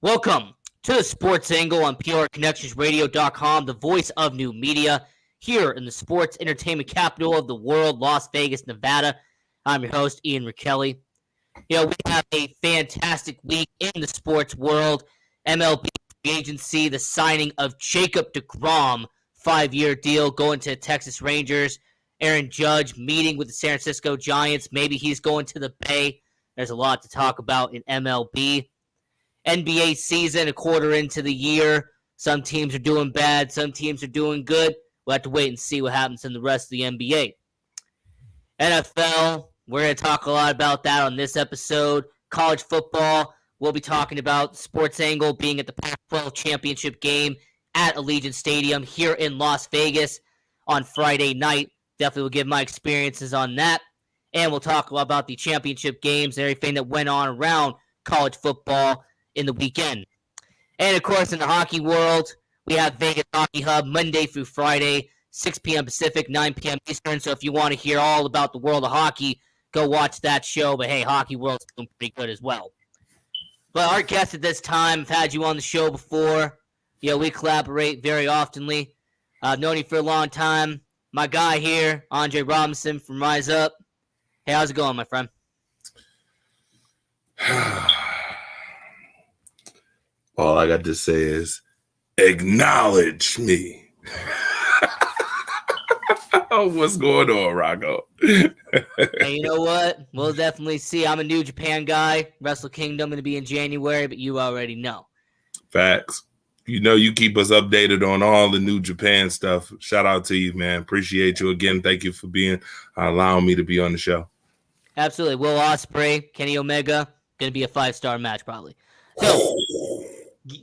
Welcome to the Sports Angle on PRConnectionsRadio.com, the voice of new media, here in the sports entertainment capital of the world, Las Vegas, Nevada. I'm your host, Ian Rickelli. We have a fantastic week in the sports world. MLB free agency, the signing of Jacob deGrom, 5-year deal going to Texas Rangers. Aaron Judge meeting with the San Francisco Giants. Maybe he's going to the Bay. There's a lot to talk about in MLB. NBA season, a quarter into the year. Some teams are doing bad. Some teams are doing good. We'll have to wait and see what happens in the rest of the NBA. NFL, we're going to talk a lot about that on this episode. College football, we'll be talking about Sports Angle being at the Pac-12 championship game at Allegiant Stadium here in Las Vegas on Friday night. Definitely will give my experiences on that. And we'll talk about the championship games and everything that went on around college football in the weekend. And of course, in the hockey world, we have Vegas Hockey Hub Monday through Friday, 6 p.m. Pacific, 9 p.m. Eastern. So if you want to hear all about the world of hockey, go watch that show. But hey, Hockey World's doing pretty good as well. But our guest at this time, I've had you on the show before. We collaborate very oftenly. I've known you for a long time. My guy here, Andre Robinson from Rise Up. Hey, how's it going, my friend? All I got to say is, acknowledge me. What's going on, Rocco? Hey, you know what? We'll definitely see. I'm a New Japan guy. Wrestle Kingdom going to be in January, but you already know. Facts. You keep us updated on all the New Japan stuff. Shout out to you, man. Appreciate you again. Thank you for allowing me to be on the show. Absolutely. Will Ospreay, Kenny Omega, going to be a 5-star match probably.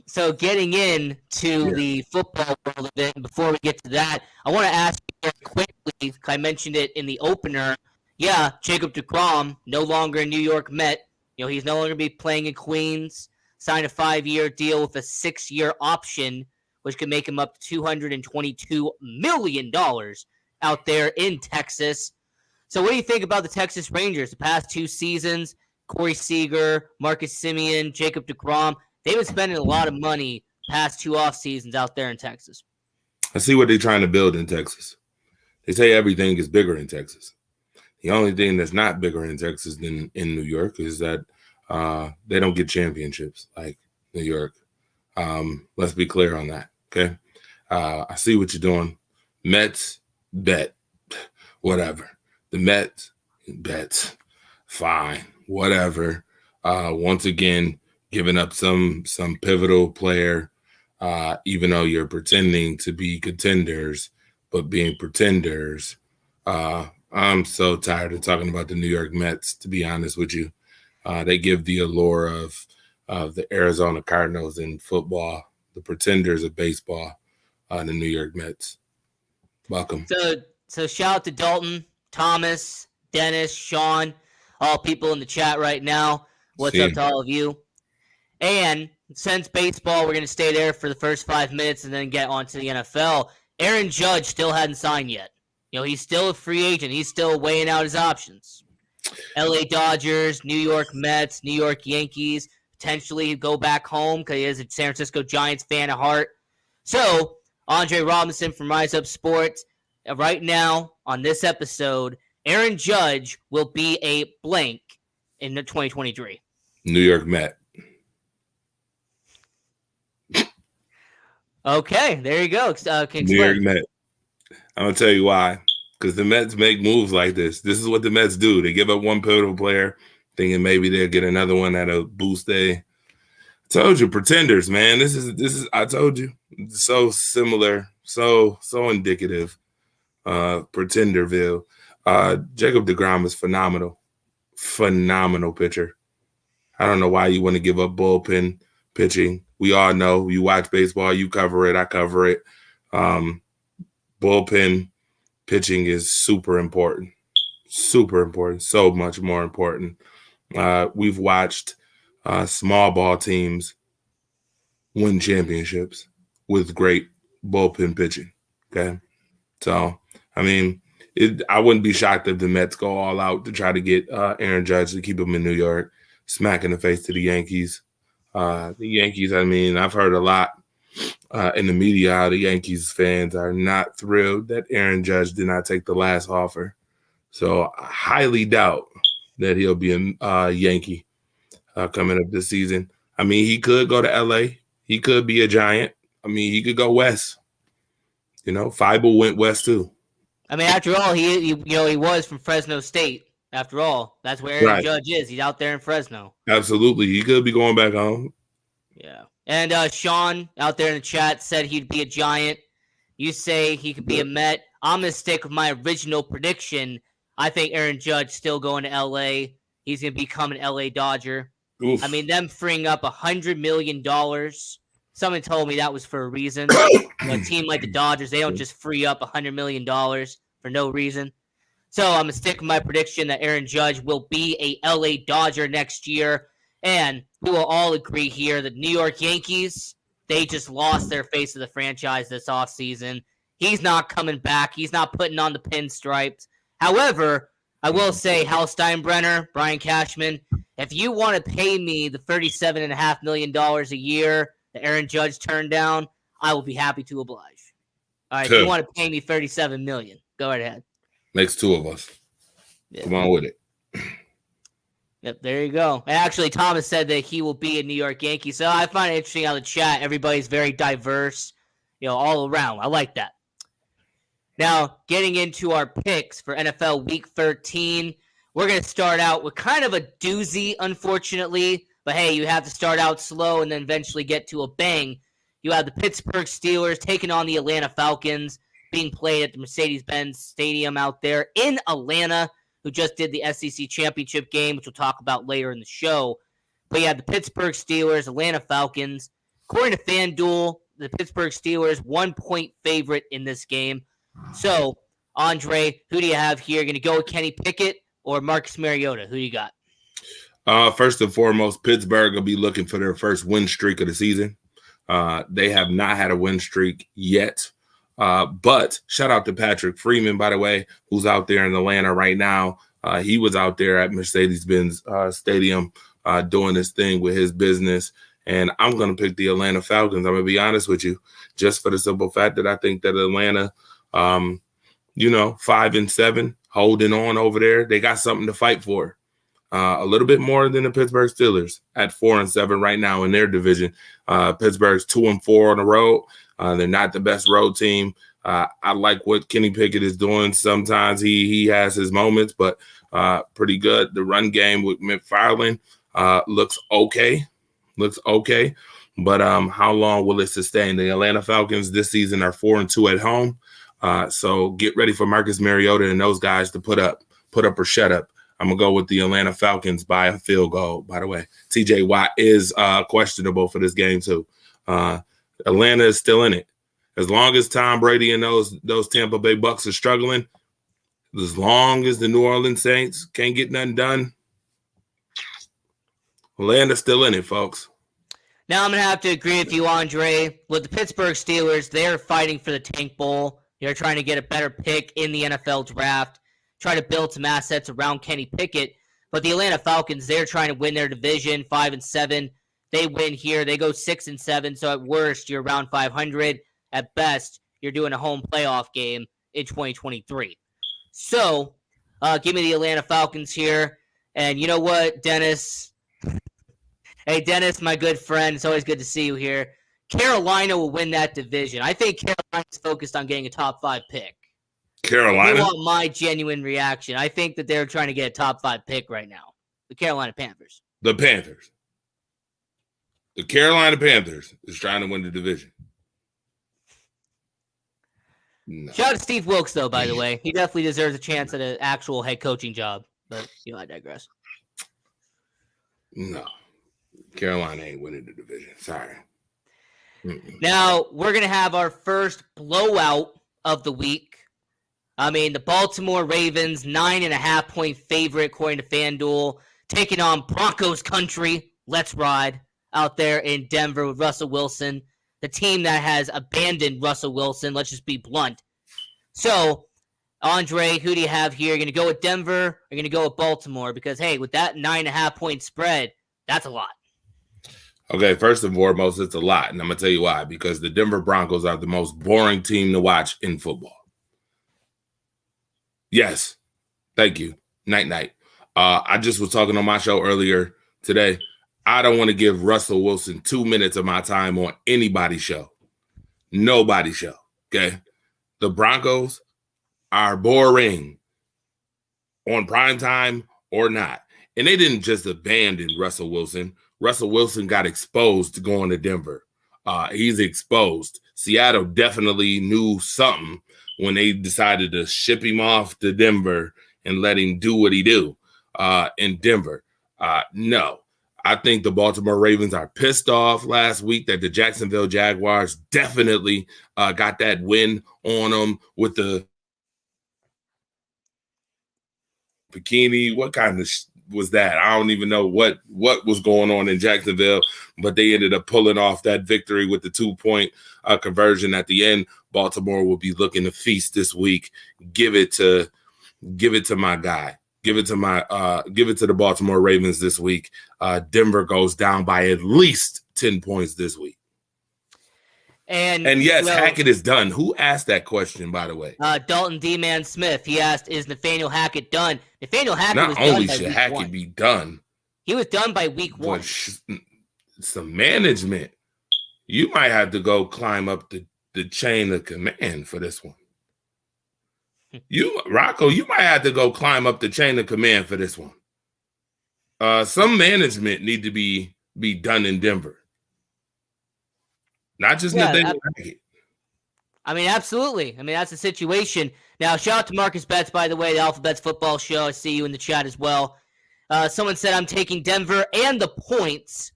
So getting into the football world of it, and before we get to that, I want to ask you quickly, I mentioned it in the opener. Yeah, Jacob deGrom, no longer a New York Met. He's no longer be playing in Queens, signed a 5-year deal with a 6-year option, which could make him up to $222 million out there in Texas. So what do you think about the Texas Rangers? The past 2 seasons, Corey Seager, Marcus Semien, Jacob deGrom, they've been spending a lot of money past 2 off seasons out there in Texas. I see what they're trying to build in Texas. They say everything is bigger in Texas. The only thing that's not bigger in Texas than in New York is that they don't get championships like New York. Let's be clear on that, okay? I see what you're doing. Mets, bet, whatever. The Mets, bets, fine, whatever. Once again, giving up some pivotal player, even though you're pretending to be contenders, but being pretenders. I'm so tired of talking about the New York Mets, to be honest with you. They give the allure of the Arizona Cardinals in football, the pretenders of baseball, the New York Mets. Welcome. So shout out to Dalton, Thomas, Dennis, Sean, all people in the chat right now. What's up to all of you? And since baseball, we're going to stay there for the first 5 minutes and then get on to the NFL. Aaron Judge still hadn't signed yet. He's still a free agent. He's still weighing out his options. LA Dodgers, New York Mets, New York Yankees, potentially go back home because he is a San Francisco Giants fan at heart. So, Andre Robinson from Rise Up Sports, right now on this episode, Aaron Judge will be a blank in 2023. New York Met. Okay, there you go. New York Met. I'm going to tell you why. Because the Mets make moves like this. This is what the Mets do. They give up one pivotal player, thinking maybe they'll get another one that'll boost I told you, pretenders, man. This is I told you. It's so similar, so indicative. Pretenderville. Jacob deGrom is phenomenal. Phenomenal pitcher. I don't know why you want to give up bullpen pitching. We all know. You watch baseball, you cover it, I cover it. Bullpen pitching is super important. Super important. So much more important. We've watched small ball teams win championships with great bullpen pitching. Okay. So, I mean, I wouldn't be shocked if the Mets go all out to try to get Aaron Judge to keep him in New York, smack in the face to the Yankees. The Yankees, I mean, I've heard a lot in the media how the Yankees fans are not thrilled that Aaron Judge did not take the last offer. So I highly doubt that he'll be a Yankee coming up this season. I mean, he could go to L.A. He could be a Giant. I mean, he could go west. You know, Feibel went west too. I mean, after all, he was from Fresno State. After all, that's where Aaron Judge is. He's out there in Fresno. Absolutely. He could be going back home. Yeah. And Sean out there in the chat said he'd be a Giant. You say he could be a Met. I'm going to stick with my original prediction. I think Aaron Judge still going to L.A. He's going to become an L.A. Dodger. Oof. I mean, them freeing up $100 million. Someone told me that was for a reason. A team like the Dodgers, they don't just free up $100 million for no reason. So I'm going to stick with my prediction that Aaron Judge will be a L.A. Dodger next year. And we will all agree here that New York Yankees, they just lost their face of the franchise this offseason. He's not coming back. He's not putting on the pinstripes. However, I will say, Hal Steinbrenner, Brian Cashman, if you want to pay me the $37.5 million a year that Aaron Judge turned down, I will be happy to oblige. All right, if you want to pay me $37 million, go right ahead. Makes two of us. Yeah. Come on with it. Yep, there you go. And actually, Thomas said that he will be a New York Yankee. So I find it interesting how the chat, everybody's very diverse, all around. I like that. Now, getting into our picks for NFL Week 13, we're going to start out with kind of a doozy, unfortunately. But hey, you have to start out slow and then eventually get to a bang. You have the Pittsburgh Steelers taking on the Atlanta Falcons, being played at the Mercedes-Benz Stadium out there in Atlanta, who just did the SEC Championship game, which we'll talk about later in the show. But you have the Pittsburgh Steelers, Atlanta Falcons. According to FanDuel, the Pittsburgh Steelers 1-point favorite in this game. So, Andre, who do you have here? Going to go with Kenny Pickett or Marcus Mariota? Who do you got? First and foremost, Pittsburgh will be looking for their first win streak of the season. They have not had a win streak yet. But shout out to Patrick Freeman, by the way, who's out there in Atlanta right now. He was out there at Mercedes-Benz Stadium doing this thing with his business. And I'm going to pick the Atlanta Falcons. I'm going to be honest with you, just for the simple fact that I think that Atlanta, 5-7, holding on over there. They got something to fight for. A little bit more than the Pittsburgh Steelers at 4-7 right now in their division. Pittsburgh's 2-4 on the road. They're not the best road team. I like what Kenny Pickett is doing. Sometimes he has his moments, but pretty good. The run game with McFarland looks okay. But how long will it sustain? The Atlanta Falcons this season are 4-2 at home. So get ready for Marcus Mariota and those guys to put up or shut up. I'm going to go with the Atlanta Falcons by a field goal, by the way. T.J. Watt is questionable for this game, too. Atlanta is still in it. As long as Tom Brady and those Tampa Bay Bucks are struggling, as long as the New Orleans Saints can't get nothing done, Atlanta's still in it, folks. Now I'm going to have to agree with you, Andre. With the Pittsburgh Steelers, they're fighting for the Tank Bowl. They're trying to get a better pick in the NFL draft, try to build some assets around Kenny Pickett. But the Atlanta Falcons, they're trying to win their division, 5-7. They win here. They go 6-7. So at worst, you're around 500. At best, you're doing a home playoff game in 2023. So give me the Atlanta Falcons here. And you know what, Dennis? Hey, Dennis, my good friend. It's always good to see you here. Carolina will win that division. I think Carolina's focused on getting a top 5 pick. Carolina? You want my genuine reaction. I think that they're trying to get a top 5 pick right now. The Carolina Panthers. The Panthers. The Carolina Panthers is trying to win the division. No. Shout out to Steve Wilkes, though, by the way. He definitely deserves a chance at an actual head coaching job. But, I digress. No. Carolina ain't winning the division. Sorry. Now, we're going to have our first blowout of the week. I mean, the Baltimore Ravens, 9.5-point favorite, according to FanDuel, taking on Broncos country. Let's ride out there in Denver with Russell Wilson, the team that has abandoned Russell Wilson. Let's just be blunt. So, Andre, who do you have here? You're going to go with Denver or you're going to go with Baltimore? Because, hey, with that 9.5-point spread, that's a lot. Okay, first and foremost, it's a lot, and I'm gonna tell you why. Because the Denver Broncos are the most boring team to watch in football. Yes, thank you. Night night. I just was talking on my show earlier today. I don't want to give Russell Wilson 2 minutes of my time on anybody's show. Nobody's show. Okay. The Broncos are boring on prime time or not. And they didn't just abandon Russell Wilson. Russell Wilson got exposed going to Denver. He's exposed. Seattle definitely knew something when they decided to ship him off to Denver and let him do what he do in Denver. No. I think the Baltimore Ravens are pissed off last week that the Jacksonville Jaguars definitely got that win on them with the bikini. What kind of was that? I don't even know what was going on in Jacksonville, but they ended up pulling off that victory with the 2-point conversion at the end. Baltimore will be looking to feast this week. Give it to my guy. Give it to the Baltimore Ravens this week. Denver goes down by at least 10 points this week. And yes, Hackett is done. Who asked that question, by the way? Dalton D-Man Smith. He asked, "Is Nathaniel Hackett done?" Nathaniel Hackett Not was only done should Hackett be done, he was done by week 1. Some management. You might have to go climb up the chain of command for this one. Rocco, you might have to go climb up the chain of command for this one. Some management need to be done in Denver. Not just Nathaniel Hackett. I mean, absolutely. I mean, that's the situation. Now, shout out to Marcus Betts, by the way, the Alphabets Football Show. I see you in the chat as well. Someone said I'm taking Denver and the points.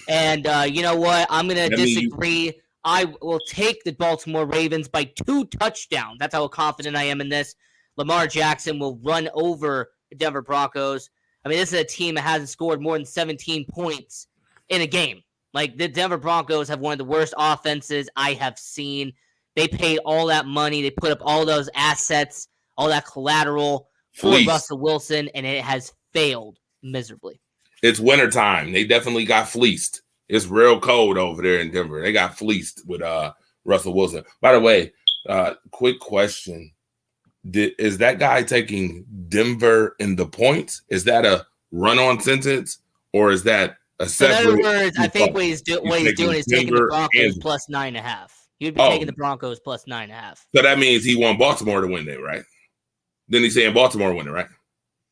And you know what? I'm going to disagree. I will take the Baltimore Ravens by 2 touchdowns. That's how confident I am in this. Lamar Jackson will run over the Denver Broncos. I mean, this is a team that hasn't scored more than 17 points in a game. Like, the Denver Broncos have one of the worst offenses I have seen. They paid all that money. They put up all those assets, all that collateral for Russell Wilson, and it has failed miserably. It's wintertime. They definitely got fleeced. It's real cold over there in Denver. They got fleeced with Russell Wilson. By the way, quick question. Is that guy taking Denver in the points? Is that a run-on sentence, or is that a separate? In other words, I think what he's doing is taking the Broncos plus 9.5. You'd be taking the Broncos plus 9.5. So that means he want Baltimore to win it, right? Then he's saying Baltimore win it, right? Is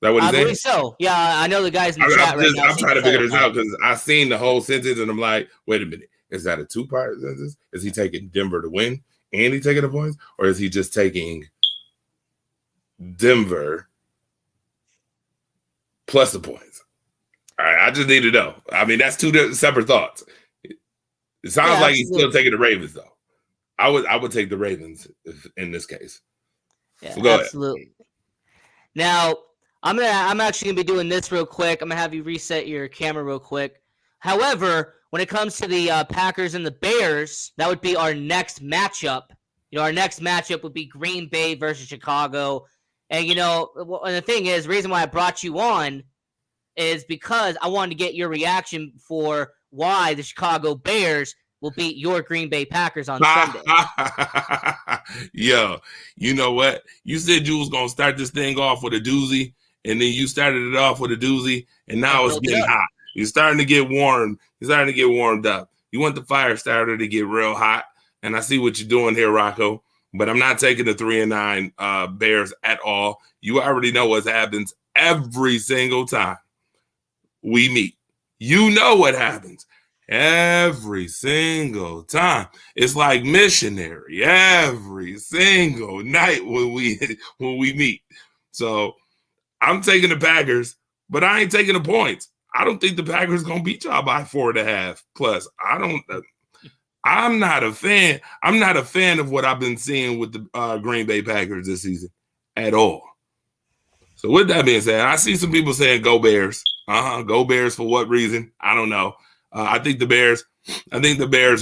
that what he's saying? I believe so. Yeah, I know the guys in the chat right now. I'm trying to figure this out because I seen the whole sentence and I'm like, wait a minute. Is that a 2-part sentence? Is he taking Denver to win and he taking the points? Or is he just taking Denver plus the points? All right, I just need to know. I mean, that's 2 separate thoughts. It sounds like he's still taking the Ravens, though. I would take the Ravens in this case. Yeah, so absolutely. Ahead. Now, I'm actually gonna be doing this real quick. I'm gonna have you reset your camera real quick. However, when it comes to the Packers and the Bears, that would be our next matchup. You know, our next matchup would be Green Bay versus Chicago. And you know, the thing is, the reason why I brought you on is because I wanted to get your reaction for why the Chicago Bears will beat your Green Bay Packers on Sunday. Yo, you know what? You said you was going to start this thing off with a doozy, and then you started it off with a doozy, and now it's getting hot. You're starting to get warm. You're starting to get warmed up. You want the fire starter to get real hot, and I see what you're doing here, Rocco, but I'm not taking the 3-9 Bears at all. You already know what happens every single time we meet. You know what happens. Every single time. It's like missionary every single night when we meet. So I'm taking the Packers, but I ain't taking the points. I don't think the Packers gonna beat y'all by 4.5 plus. I'm not a fan. I'm not a fan of what I've been seeing with the Green Bay Packers this season at all. So with that being said, I see some people saying go Bears. Go Bears for what reason? I don't know. I think the Bears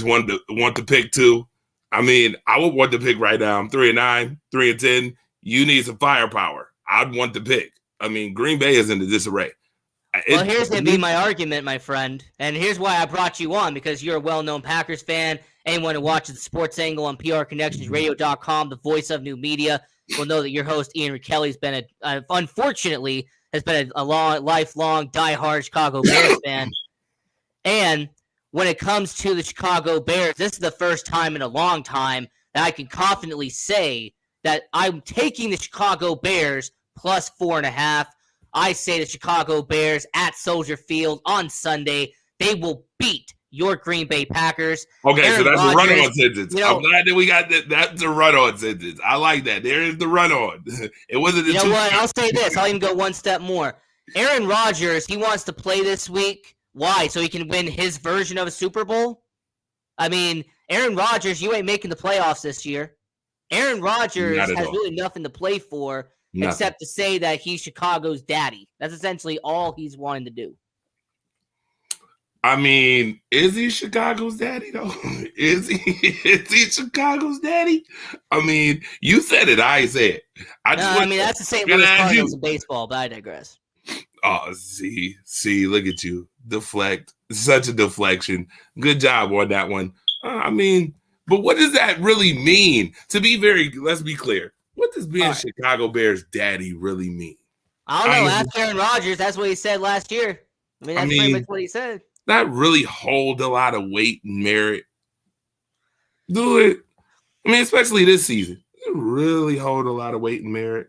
want to pick 2. I mean, I would want to pick right now. I'm 3-9, 3-10. You need some firepower. I'd want to pick. I mean, Green Bay is in the disarray. Well, here's going to be my argument, my friend. And here's why I brought you on, because you're a well-known Packers fan. Anyone who watches the Sports Angle on PRConnectionsRadio.com, the voice of new media, will know that your host, Ian Kelly, has been unfortunately a lifelong, diehard Chicago Bears fan. And when it comes to the Chicago Bears, this is the first time in a long time that I can confidently say that I'm taking the Chicago Bears plus 4.5. I say the Chicago Bears at Soldier Field on Sunday, they will beat your Green Bay Packers. Okay, Aaron so that's Rodgers, a run-on sentence. I'm glad that we got that. That's a run-on sentence. I like that. There is the run-on. It wasn't. You know what? I'll say this. I'll even go one step more. Aaron Rodgers, he wants to play this week. Why? So he can win his version of a Super Bowl? I mean, Aaron Rodgers, you ain't making the playoffs this year. Aaron Rodgers has really nothing to play for. Except to say that he's Chicago's daddy. That's essentially all he's wanting to do. I mean, is he Chicago's daddy, though? Is he Chicago's daddy? I mean, you said it. I said it. I mean, that's the St. Louis Cardinals in baseball, but I digress. Oh, see, look at you. Deflect. Such a deflection. Good job on that one. I mean, but what does that really mean? Let's be clear. What does being Chicago Bears daddy really mean? I don't know. Ask Aaron Rodgers. That's what he said last year. I mean, that's pretty much what he said. Not really hold a lot of weight and merit. Do it. I mean, especially this season. It really hold a lot of weight and merit.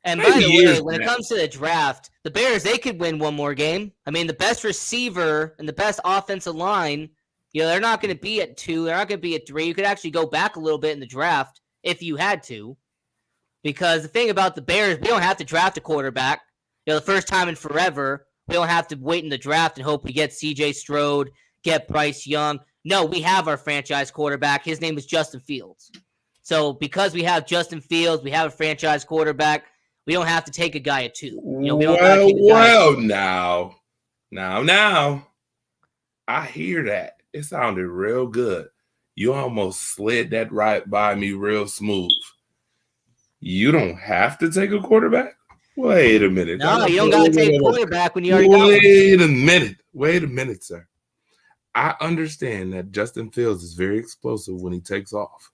And by the way, when it comes to the draft, the Bears, they could win one more game. I mean, the best receiver and the best offensive line, they're not going to be at 2. They're not going to be at 3. You could actually go back a little bit in the draft if you had to. Because the thing about the Bears, we don't have to draft a quarterback. The first time in forever, we don't have to wait in the draft and hope we get C.J. Stroud, get Bryce Young. No, we have our franchise quarterback. His name is Justin Fields. So because we have Justin Fields, we have a franchise quarterback, we don't have to take a guy at 2. Now. I hear that. It sounded real good. You almost slid that right by me real smooth. You don't have to take a quarterback? Wait a minute. No, you don't got to take a quarterback when you already got one. Wait a minute, sir. I understand that Justin Fields is very explosive when he takes off.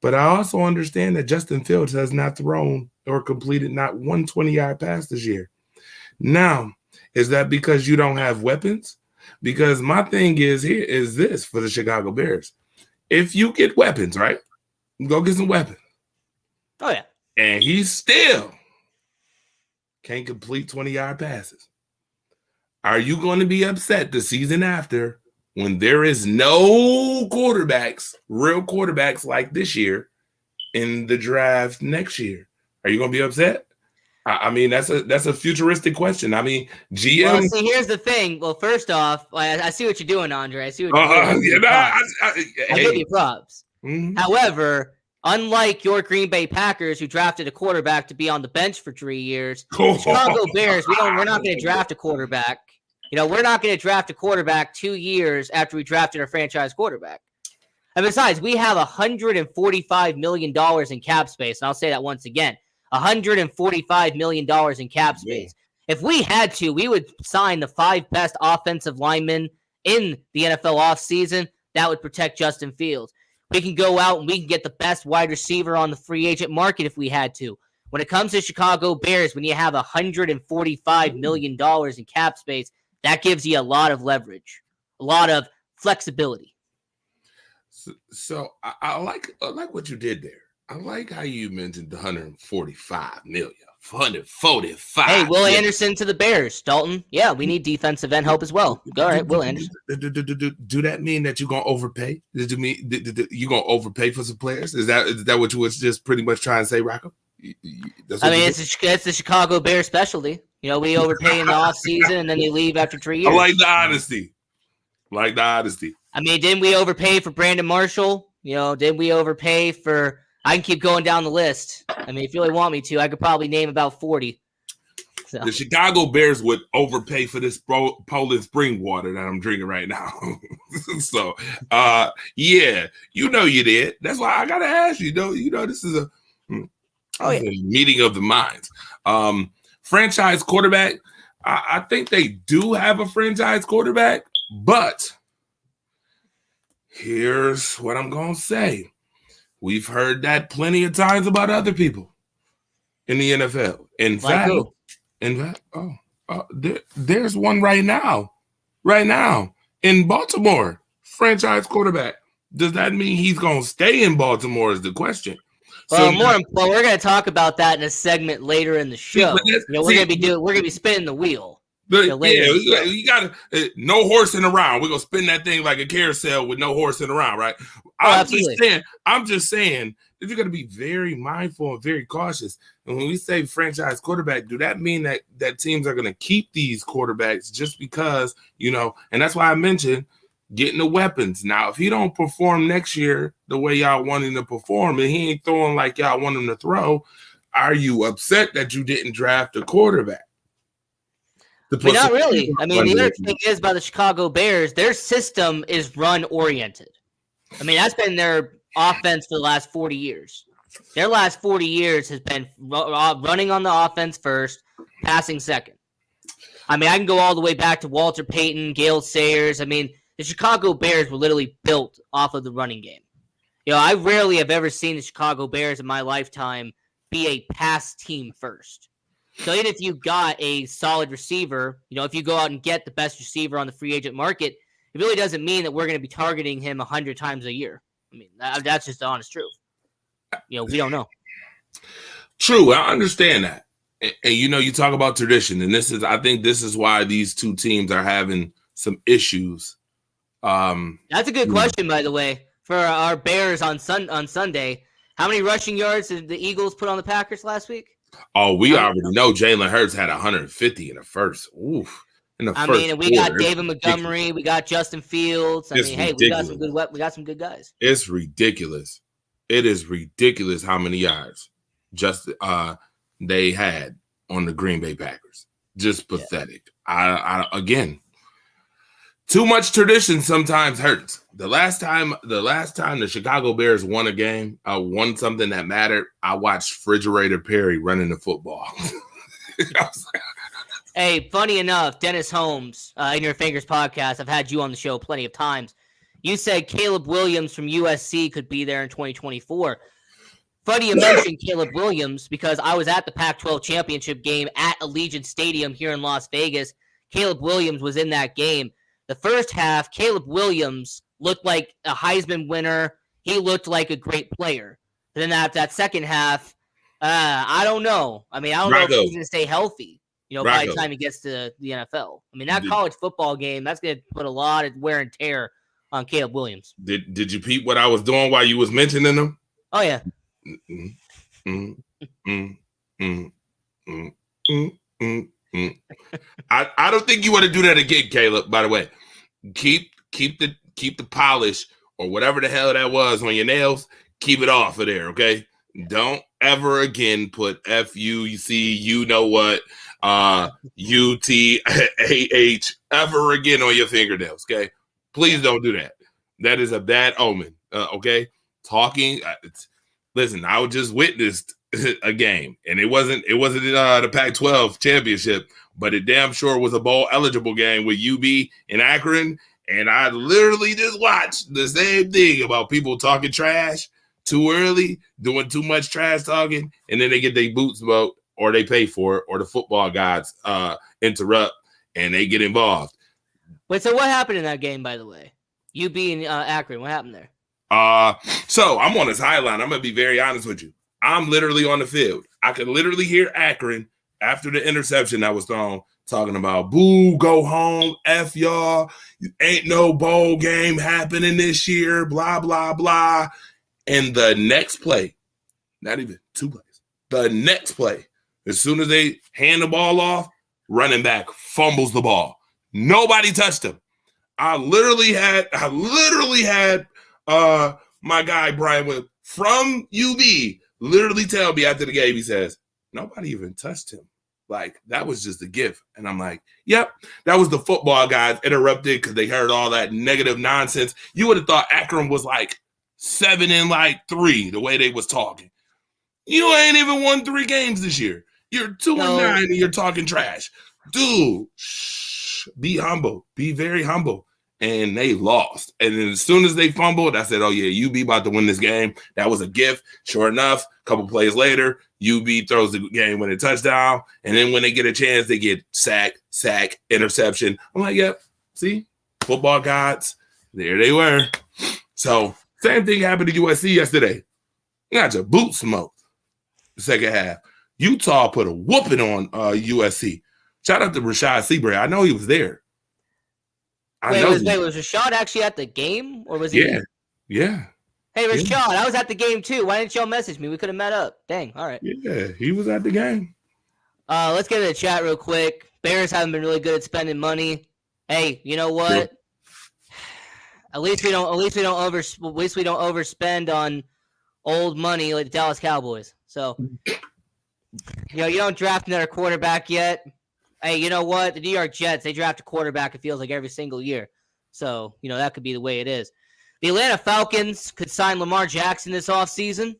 But I also understand that Justin Fields has not thrown or completed not one 20-yard pass this year. Now, is that because you don't have weapons? Because my thing is here is this for the Chicago Bears. If you get weapons, right? Go get some weapons. Oh, yeah. And he still can't complete 20-yard passes. Are you going to be upset the season after when there is no quarterbacks, real quarterbacks like this year in the draft next year? Are you going to be upset? I mean, that's a futuristic question. I mean, GM. Well, see, here's the thing. Well, first off, I see what you're doing, Andre. I see what you're doing. I give you props. Mm-hmm. However, unlike your Green Bay Packers, who drafted a quarterback to be on the bench for 3 years, the Chicago Bears, we're not going to draft a quarterback. We're not going to draft a quarterback 2 years after we drafted our franchise quarterback. And besides, we have $145 million in cap space. And I'll say that once again, $145 million in cap space. Yeah. If we had to, we would sign the 5 best offensive linemen in the NFL offseason that would protect Justin Fields. We can go out and we can get the best wide receiver on the free agent market if we had to. When it comes to Chicago Bears, when you have $145 million in cap space, that gives you a lot of leverage, a lot of flexibility. So I like what you did there. I like how you mentioned the $145 million. 145. Hey, Will Anderson to the Bears, Dalton. Yeah, we need defensive end help as well. All right, Will Anderson. Do that mean that you're gonna overpay? Did you mean you gonna overpay for some players? Is that what you was just pretty much trying to say, Rocco? It's the Chicago Bears specialty. We overpay in the offseason and then they leave after 3 years. I like the honesty. I mean, didn't we overpay for Brandon Marshall? Didn't we overpay for? I can keep going down the list. I mean, if you really want me to, I could probably name about 40. So. The Chicago Bears would overpay for this Poland spring water that I'm drinking right now. So, yeah, you did. That's why I gotta ask you. This is a meeting of the minds. Franchise quarterback. I think they do have a franchise quarterback, but here's what I'm going to say. We've heard that plenty of times about other people in the NFL. In fact, there's one right now in Baltimore, franchise quarterback. Does that mean he's going to stay in Baltimore is the question. Well, we're going to talk about that in a segment later in the show. We're going to be spinning the wheel. You got to no horsing around. We're going to spin that thing like a carousel with no horsing around, right? I'm just saying that you're going to be very mindful and very cautious. And when we say franchise quarterback, do that mean that teams are going to keep these quarterbacks just because, and that's why I mentioned getting the weapons. Now, if he don't perform next year the way y'all want him to perform and he ain't throwing like y'all want him to throw, are you upset that you didn't draft a quarterback? Not really. I mean, the other thing is about the Chicago Bears, their system is run-oriented. I mean, that's been their offense for the last 40 years. Their last 40 years has been running on the offense first, passing second. I mean, I can go all the way back to Walter Payton, Gale Sayers. I mean, the Chicago Bears were literally built off of the running game. I rarely have ever seen the Chicago Bears in my lifetime be a pass team first. So even if you got a solid receiver, if you go out and get the best receiver on the free agent market, it really doesn't mean that we're going to be targeting him 100 times a year. I mean, that's just the honest truth. We don't know. True, I understand that. And you talk about tradition, and I think this is why these two teams are having some issues. That's a good question, by the way, for our Bears on Sunday. How many rushing yards did the Eagles put on the Packers last week? Oh, we already know Jalen Hurts had 150 in the first. Oof. We got David Montgomery, we got Justin Fields. We got some good guys. It's ridiculous. It is ridiculous how many yards they had on the Green Bay Packers. Just pathetic. Yeah. Again, too much tradition sometimes hurts. The last time the Chicago Bears won a game, won something that mattered, I watched Refrigerator Perry running the football. Hey, funny enough, Dennis Holmes, In Your Fingers podcast, I've had you on the show plenty of times. You said Caleb Williams from USC could be there in 2024. Funny you mentioned Caleb Williams because I was at the Pac-12 championship game at Allegiant Stadium here in Las Vegas. Caleb Williams was in that game. The first half, Caleb Williams looked like a Heisman winner. He looked like a great player. But then that second half, I don't know. I mean, I don't know if he's going to stay healthy, by the time he gets to the NFL. I mean, that college football game, that's going to put a lot of wear and tear on Caleb Williams. Did you peep what I was doing while you was mentioning them? Oh, yeah. I don't think you want to do that again, Caleb. By the way, keep the polish or whatever the hell that was on your nails. Keep it off of there, okay? Don't ever again put F-U-C, U-T-A-H ever again on your fingernails, okay? Please don't do that. That is a bad omen, okay? Talking. Listen, I just witnessed a game, and it wasn't the Pac-12 championship, but it damn sure was a bowl eligible game with UB in Akron, and I literally just watched the same thing about people talking trash too early, doing too much trash talking, and then they get their boots smoked, or they pay for it, or the football gods interrupt, and they get involved. Wait, so what happened in that game, by the way? UB and Akron, what happened there? So I'm on this highline. I'm going to be very honest with you. I'm literally on the field. I can literally hear Akron after the interception that was thrown talking about, boo, go home, F y'all, ain't no bowl game happening this year, blah, blah, blah. And the next play, not even two plays, the next play, as soon as they hand the ball off, running back fumbles the ball. Nobody touched him. I literally had my guy Brian Williams from UB literally tell me after the game, he says, nobody even touched him. Like, that was just a gift. And I'm like, yep, that was the football guys interrupted because they heard all that negative nonsense. You would have thought Akron was like 7-3 the way they was talking. You ain't even won 3 games this year. You're 2-9 and you're talking trash. dude, be humble. Be very humble. And they lost. And then as soon as they fumbled, I said, oh, yeah, UB about to win this game. That was a gift. Sure enough, a couple plays later, UB throws the game-winning touchdown. And then when they get a chance, they get sack, interception. I'm like, yep, see? Football gods, there they were. So same thing happened to USC yesterday. You got your boot smoked the second half. Utah put a whooping on USC. Shout out to Rashad Seabury. I know he was there. Was Rashad actually at the game? Or was he? Yeah. Hey, Rashad, I was at the game too. Why didn't y'all message me? We could have met up. Dang, all right. Yeah, he was at the game. Let's get into the chat real quick. Bears haven't been really good at spending money. Hey, you know what? Sure. At least we don't overspend on old money like the Dallas Cowboys. So, you don't draft another quarterback yet. Hey, you know what? The New York Jets, they draft a quarterback, it feels like, every single year. So, that could be the way it is. The Atlanta Falcons could sign Lamar Jackson this offseason.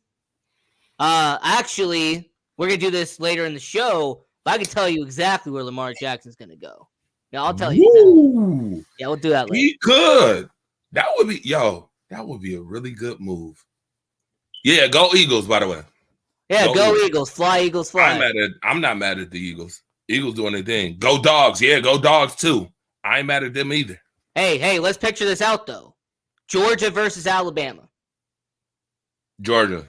Actually, we're going to do this later in the show, but I can tell you exactly where Lamar Jackson's going to go. Now, I'll tell you exactly. Yeah, we'll do that later. He could. That would be a really good move. Yeah, go Eagles, by the way. Yeah, go Eagles. Fly, Eagles, fly. I'm not mad at the Eagles. Eagles doing their thing. Go Dogs. Yeah, go Dogs too. I ain't mad at them either. Hey, let's picture this out, though. Georgia versus Alabama. Georgia.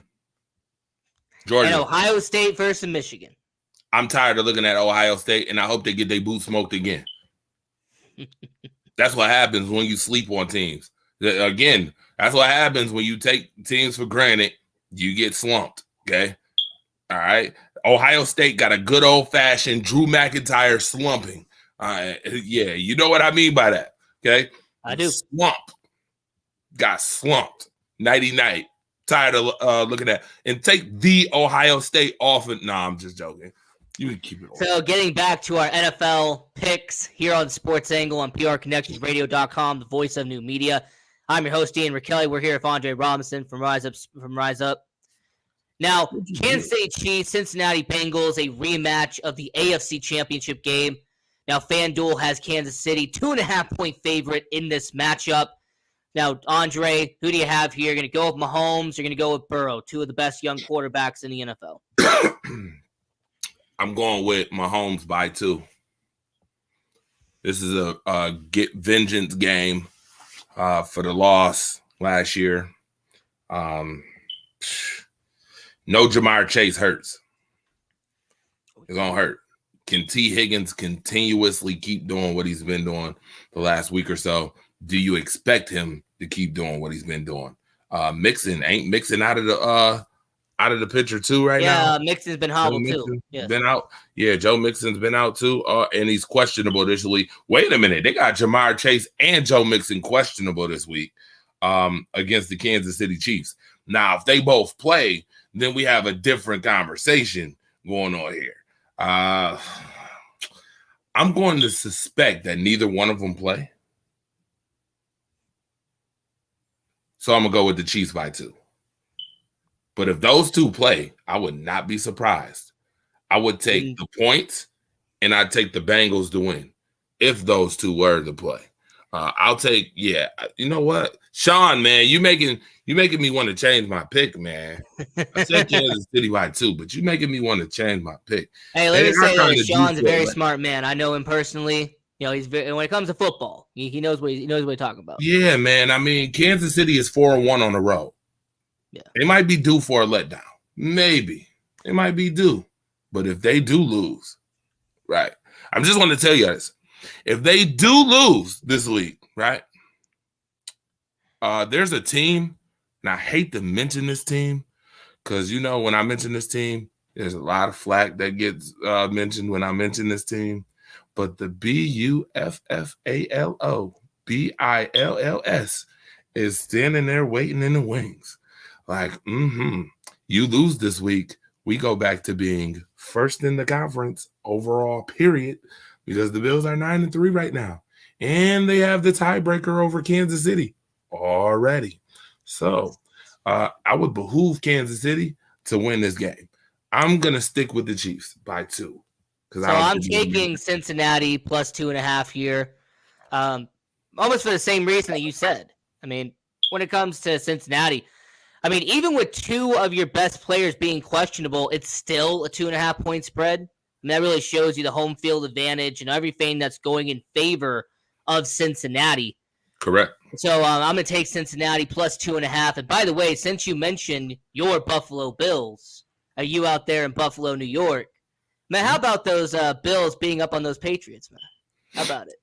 And Ohio State versus Michigan. I'm tired of looking at Ohio State, and I hope they get their boots smoked again. That's what happens when you sleep on teams. Again, that's what happens when you take teams for granted. You get slumped, okay? All right? Ohio State got a good old-fashioned Drew McIntyre slumping. Yeah, you know what I mean by that, okay? I do. Slump. Got slumped. Nighty-night. Tired of looking at. And take the Ohio State off. I'm just joking. You can keep it on. So getting back to our NFL picks here on Sports Angle on PRConnectionsRadio.com, the voice of new media. I'm your host, Ian Rakelli. We're here with Andre Robinson from Rise Up. Now, Kansas City Chiefs, Cincinnati Bengals, a rematch of the AFC Championship game. Now, FanDuel has Kansas City 2.5-point favorite in this matchup. Now, Andre, who do you have here? You're going to go with Mahomes. You're going to go with Burrow, two of the best young quarterbacks in the NFL. I'm going with Mahomes by 2. This is a get vengeance game for the loss last year. No Jamar Chase hurts. It's going to hurt. Can T. Higgins continuously keep doing what he's been doing the last week or so? Do you expect him to keep doing what he's been doing? Mixon out of the picture too right now. Yeah, Mixon's been hobbled too. Yeah. Been out. Yeah, Joe Mixon's been out too, and he's questionable this week. Wait a minute, they got Jamar Chase and Joe Mixon questionable this week against the Kansas City Chiefs. Now, if they both play, then we have a different conversation going on here. I'm going to suspect that neither one of them play. So I'm going to go with the Chiefs by 2. But if those two play, I would not be surprised. I would take the points, and I'd take the Bengals to win if those two were to play. I'll take, you know what? Sean, man, you making me want to change my pick, man. I said Kansas City by 2, but you making me want to change my pick. Hey, let me say that Sean's a very smart man. I know him personally. He's when it comes to football, he knows what he's talking about. Yeah, man. I mean, Kansas City is 4-1 on the road. Yeah, they might be due for a letdown. Maybe they might be due, but if they do lose, right? I'm just want to tell you guys, if they do lose this week, right? There's a team, and I hate to mention this team because when I mention this team, there's a lot of flack that gets mentioned when I mention this team. But the Buffalo Bills is standing there waiting in the wings. Like, you lose this week, we go back to being first in the conference overall, period, because the Bills are 9-3 right now. And they have the tiebreaker over Kansas City already. So I would behoove Kansas City to win this game. I'm going to stick with the Chiefs by 2. because So I'm taking Cincinnati plus 2.5 here, almost for the same reason that you said. I mean, when it comes to Cincinnati, I mean, even with two of your best players being questionable, it's still a 2.5 point spread. And that really shows you the home field advantage and everything that's going in favor of Cincinnati. Correct. So I'm going to take Cincinnati plus 2.5. And by the way, since you mentioned your Buffalo Bills, are you out there in Buffalo, New York? Man, how about those Bills being up on those Patriots, man? How about it?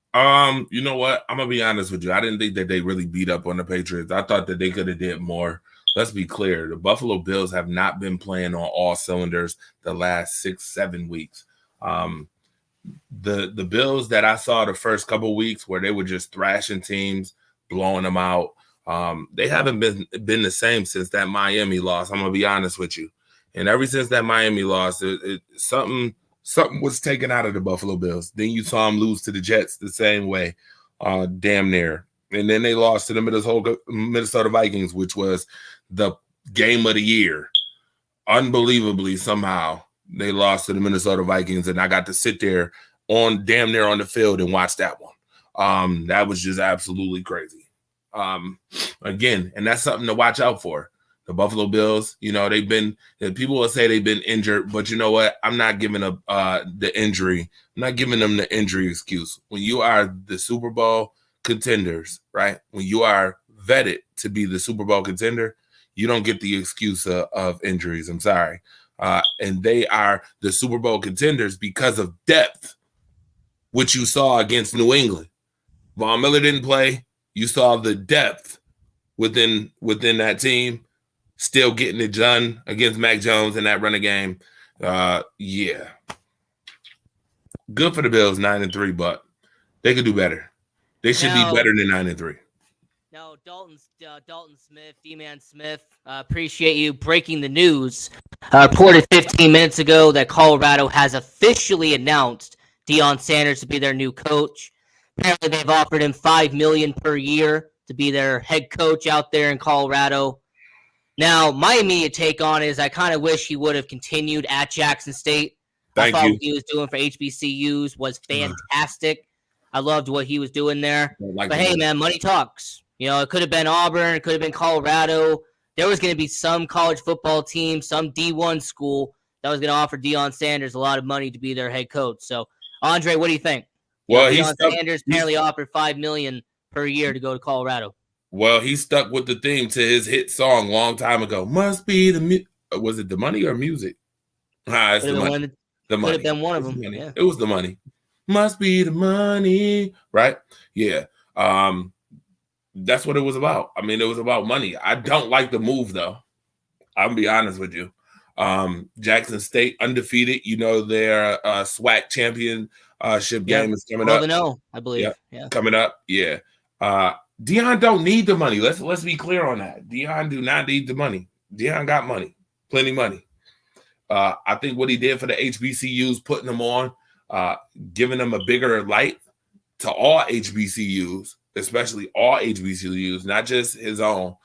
You know what? I'm gonna be honest with you. I didn't think that they really beat up on the Patriots. I thought that they could have did more. Let's be clear. The Buffalo Bills have not been playing on all cylinders the last 6-7 weeks. The Bills that I saw the first couple of weeks where they were just thrashing teams, blowing them out. They haven't been the same since that Miami loss. I'm gonna be honest with you. And ever since that Miami loss, something was taken out of the Buffalo Bills. Then you saw them lose to the Jets the same way, damn near. And then they lost to the Minnesota Vikings, which was the game of the year. Unbelievably, somehow, they lost to the Minnesota Vikings, and I got to sit there damn near on the field and watch that one. That was just absolutely crazy. Again, and that's something to watch out for. The Buffalo Bills, people will say they've been injured, but you know what? I'm not giving them the injury excuse. When you are the Super Bowl contenders, right? When you are vetted to be the Super Bowl contender, you don't get the excuse of injuries. I'm sorry. And they are the Super Bowl contenders because of depth, which you saw against New England. Von Miller didn't play. You saw the depth within that team. Still getting it done against Mac Jones in that running game. Yeah. Good for the Bills, 9-3, but they could do better. They should be better than 9-3. No, Dalton Smith, D-Man Smith, appreciate you breaking the news. Reported 15 minutes ago that Colorado has officially announced Deion Sanders to be their new coach. Apparently, they've offered him $5 million per year to be their head coach out there in Colorado. Now, my immediate take on it is I kind of wish he would have continued at Jackson State. I thought what he was doing for HBCUs was fantastic. I loved what he was doing there. But hey, man, money talks. It could have been Auburn. It could have been Colorado. There was going to be some college football team, some D1 school that was going to offer Deion Sanders a lot of money to be their head coach. So, Andre, what do you think? Well, Deion Sanders apparently offered $5 million per year to go to Colorado. Well, he stuck with the theme to his hit song long time ago. Must be was it the money or music? It's the money. The money. Could have been one of them. Yeah. It was the money. Must be the money, right? Yeah. That's what it was about. I mean, it was about money. I don't like the move, though. I'll be honest with you. Jackson State undefeated. Their SWAC championship game is coming up. 12-0, I believe. Yeah. Coming up. Yeah. Deion don't need the money. Let's be clear on that. Deion do not need the money. Deion got money, plenty money. I think what he did for the HBCUs, putting them on, giving them a bigger light to all HBCUs, especially all HBCUs, not just his own.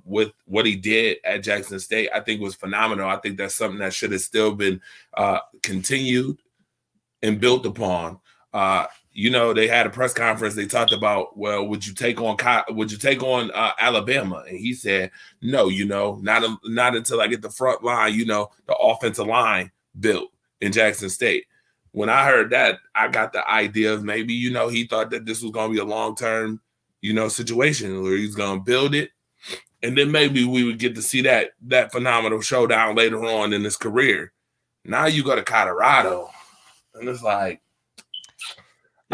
With what he did at Jackson State, I think was phenomenal. I think that's something that should have still been continued and built upon. They had a press conference. They talked about, well, would you take on Alabama? And he said, no, not until I get the front line, the offensive line built in Jackson State. When I heard that, I got the idea of maybe, he thought that this was going to be a long-term, situation where he's going to build it. And then maybe we would get to see that phenomenal showdown later on in his career. Now you go to Colorado, and it's like,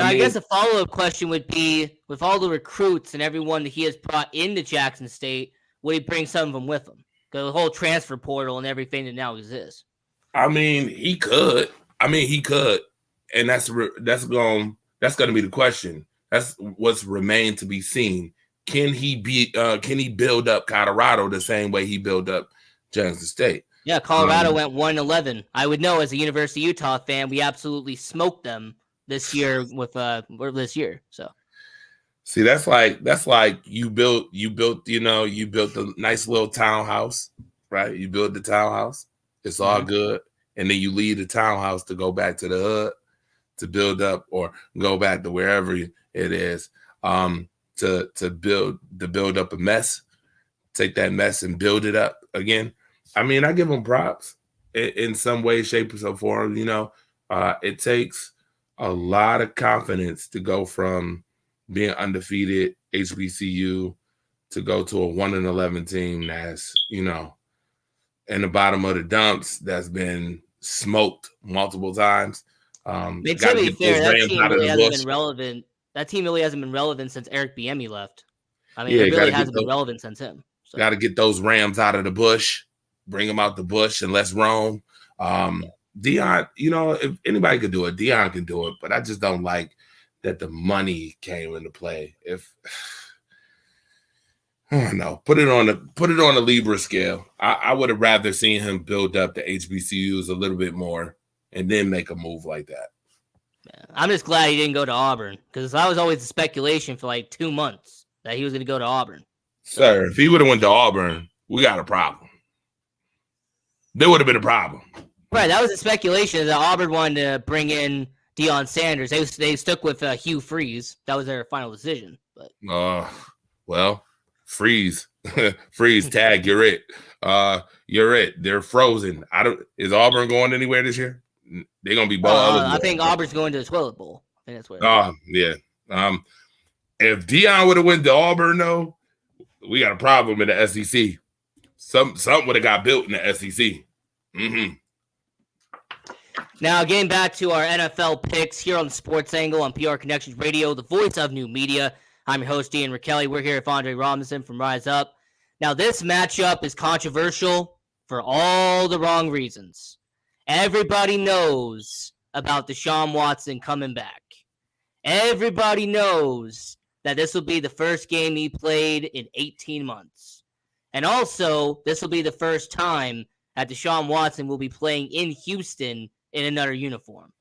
I guess a follow-up question would be, with all the recruits and everyone that he has brought into Jackson State, would he bring some of them with him? The whole transfer portal and everything that now exists. I mean, he could. And that's going to be the question. That's what's remained to be seen. Can he build up Colorado the same way he built up Jackson State? Yeah, Colorado went 1-11. I would know as a University of Utah fan, we absolutely smoked them this year So see, that's like you built the nice little townhouse, right? You built the townhouse. It's all good. and then you leave the townhouse to go back to the hood to build up, or go back to wherever it is, to build up a mess, take that mess and build it up again. I mean, I give them props in some way, shape, or form. It takes a lot of confidence to go from being undefeated HBCU to go to a 1-11 team that's, in the bottom of the dumps, that's been smoked multiple times. To be fair, that team really hasn't been relevant. That team really hasn't been relevant since Eric Bieniemy left. I mean, it really hasn't been relevant since him. So. Got to get those Rams out of the bush, bring them out the bush, and let's roam. Deion, if anybody could do it, Deion can do it, but I just don't like that the money came into play. I don't know, put it on a Libra scale. I would have rather seen him build up the HBCUs a little bit more and then make a move like that. Yeah, I'm just glad he didn't go to Auburn, because that was always the speculation for like 2 months that he was going to go to Auburn. Sir, if he would have went to Auburn, we got a problem. There would have been a problem. Right, that was the speculation that Auburn wanted to bring in Deion Sanders. They stuck with Hugh Freeze. That was their final decision. But well, Freeze, tag. You're it. You're it. They're frozen. Is Auburn going anywhere this year? They're gonna be bowl eligible. I think Auburn's going to the toilet bowl. I think that's where. Yeah. If Deion would have went to Auburn, though, we got a problem in the SEC. Something would have got built in the SEC. Mm-hmm. Now, getting back to our NFL picks here on the Sports Angle on PR Connections Radio, the voice of new media. I'm your host, Ian Rakelli. We're here with Andre Robinson from Rise Up. Now, this matchup is controversial for all the wrong reasons. Everybody knows about Deshaun Watson coming back. Everybody knows that this will be the first game he played in 18 months. And also, this will be the first time that Deshaun Watson will be playing in Houston in another uniform.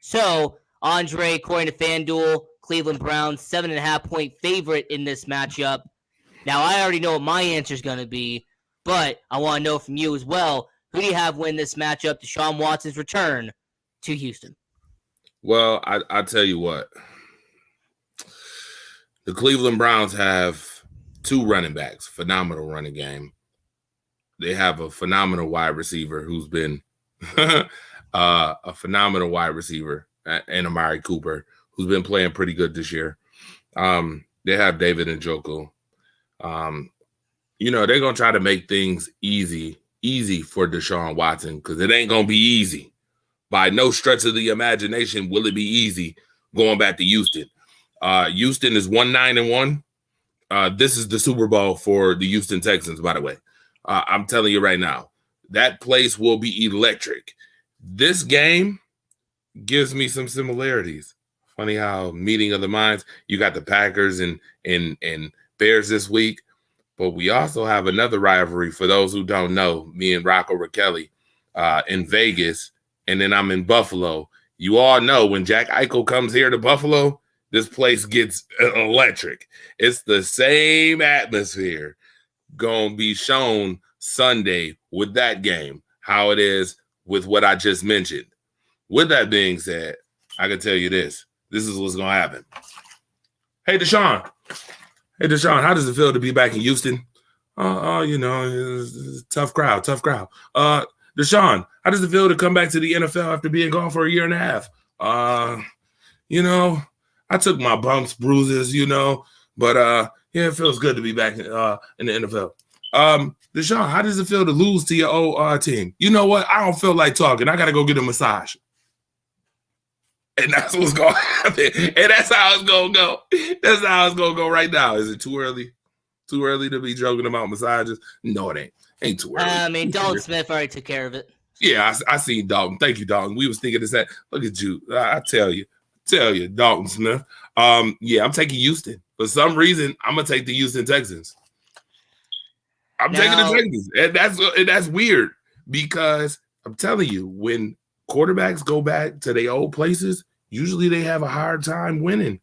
So, Andre, according to FanDuel, Cleveland Browns, 7.5-point favorite in this matchup. Now, I already know what my answer is going to be, but I want to know from you as well. Who do you have win this matchup, Deshaun Watson's return to Houston? Well, I tell you what. The Cleveland Browns have 2 running backs, phenomenal running game. They have a phenomenal wide receiver who's been a phenomenal wide receiver, and Amari Cooper, who's been playing pretty good this year. They have David Njoku. They're going to try to make things easy for Deshaun Watson, because it ain't going to be easy. By no stretch of the imagination will it be easy going back to Houston. Houston is 1-9-1. This is the Super Bowl for the Houston Texans, by the way. I'm telling you right now, that place will be electric. This game gives me some similarities. Funny how meeting of the minds. You got the Packers and Bears this week, but we also have another rivalry for those who don't know. Me and Rocco Rakelli in Vegas, and then I'm in Buffalo. You all know when Jack Eichel comes here to Buffalo, this place gets electric. It's the same atmosphere going to be shown Sunday with that game, how it is with what I just mentioned. With that being said, I can tell you this. This is what's going to happen. Hey, Deshaun, how does it feel to be back in Houston? It's a tough crowd. Deshaun, how does it feel to come back to the NFL after being gone for a year and a half? I took my bumps, bruises, but it feels good to be back in the NFL. Deshaun, how does it feel to lose to your old team? You know what? I don't feel like talking. I got to go get a massage. And that's what's going to happen. And that's how it's going to go. That's how it's going to go right now. Is it too early? Too early to be joking about massages? No, it ain't. Ain't too early. Dalton Smith already took care of it. Yeah, I seen Dalton. Thank you, Dalton. We was thinking the same. Look at you. I tell you, Dalton Smith. I'm taking Houston. For some reason, I'm going to take the Houston Texans. I'm taking the Texans. And that's weird, because I'm telling you, when quarterbacks go back to their old places, usually they have a hard time winning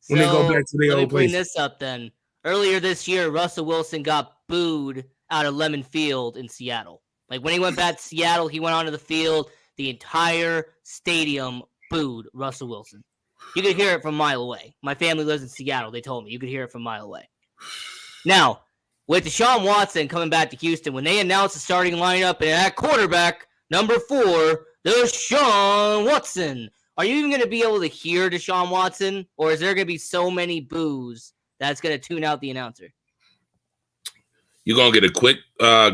when they go back to their old places. Bring this up then. Earlier this year, Russell Wilson got booed out of Lemon Field in Seattle. Like when he went back to Seattle, he went onto the field. the entire stadium booed Russell Wilson. You could hear it from a mile away. My family lives in Seattle. They told me you could hear it from a mile away. Now, with Deshaun Watson coming back to Houston, when they announced the starting lineup and at quarterback, number 4, Deshaun Watson. Are you even going to be able to hear Deshaun Watson, or is there going to be so many boos that's going to tune out the announcer? You're going to get a quick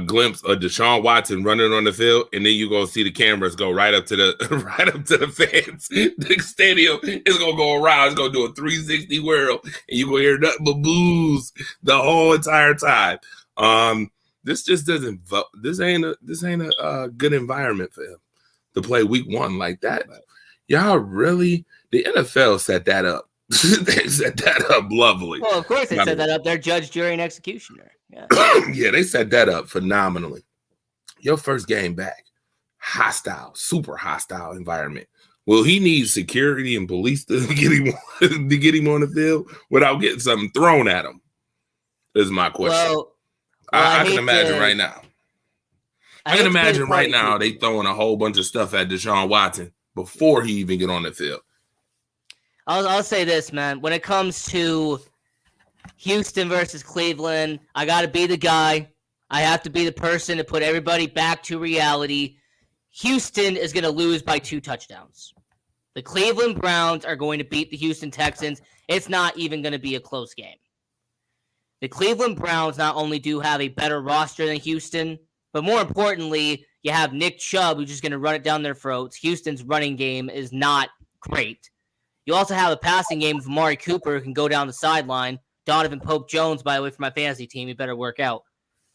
glimpse of Deshaun Watson running on the field, and then you're going to see the cameras go right up to the fans. The stadium is going to go around. It's going to do a 360 whirl, and you're going to hear nothing but boos the whole entire time. This just doesn't – this ain't a good environment for him to play week 1 like that. Y'all really – the NFL set that up. They set that up lovely. Well, of course they set that up. They're judge, jury, and executioner. Yeah. Yeah, they set that up phenomenally. Your first game back, hostile, super hostile environment. Will he need security and police to get him on the field without getting something thrown at him? Is my question. Well, I can imagine right now. I can imagine right now they throwing a whole bunch of stuff at Deshaun Watson before he even get on the field. I'll say this, man. When it comes to Houston versus Cleveland, I got to be the guy. I have to be the person to put everybody back to reality. Houston is going to lose by 2 touchdowns. The Cleveland Browns are going to beat the Houston Texans. It's not even going to be a close game. The Cleveland Browns not only do have a better roster than Houston, but more importantly, you have Nick Chubb, who's just going to run it down their throats. Houston's running game is not great. You also have a passing game of Amari Cooper, who can go down the sideline. Donovan Pope-Jones, by the way, for my fantasy team, you better work out.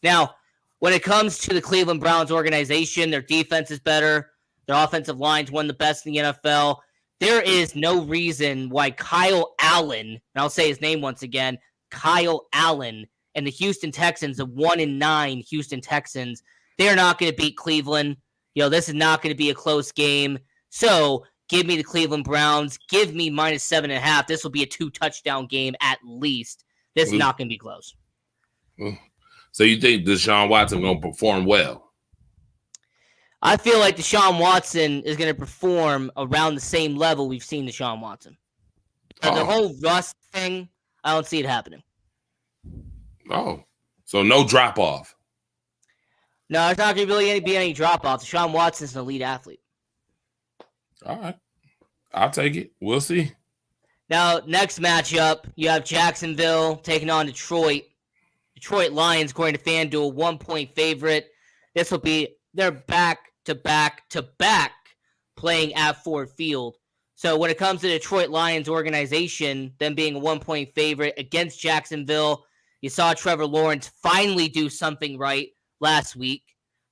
Now, when it comes to the Cleveland Browns organization, their defense is better. Their offensive line's one of the best in the NFL. There is no reason why Kyle Allen, and I'll say his name once again, Kyle Allen and the Houston Texans, the 1-9 Houston Texans, they're not going to beat Cleveland. This is not going to be a close game. So, give me the Cleveland Browns. Give me -7.5. This will be a 2-touchdown game at least. This is not going to be close. So you think Deshaun Watson going to perform well? I feel like Deshaun Watson is going to perform around the same level we've seen Deshaun Watson. The whole Russ thing, I don't see it happening. Oh, so no drop-off. No, there's not going to really be any drop-off. Deshaun Watson's an elite athlete. All right. I'll take it. We'll see. Now, next matchup, you have Jacksonville taking on Detroit. Detroit Lions, according to FanDuel, 1-point favorite. This will be their back-to-back-to-back playing at Ford Field. So when it comes to Detroit Lions organization, them being a 1-point favorite against Jacksonville, you saw Trevor Lawrence finally do something right last week.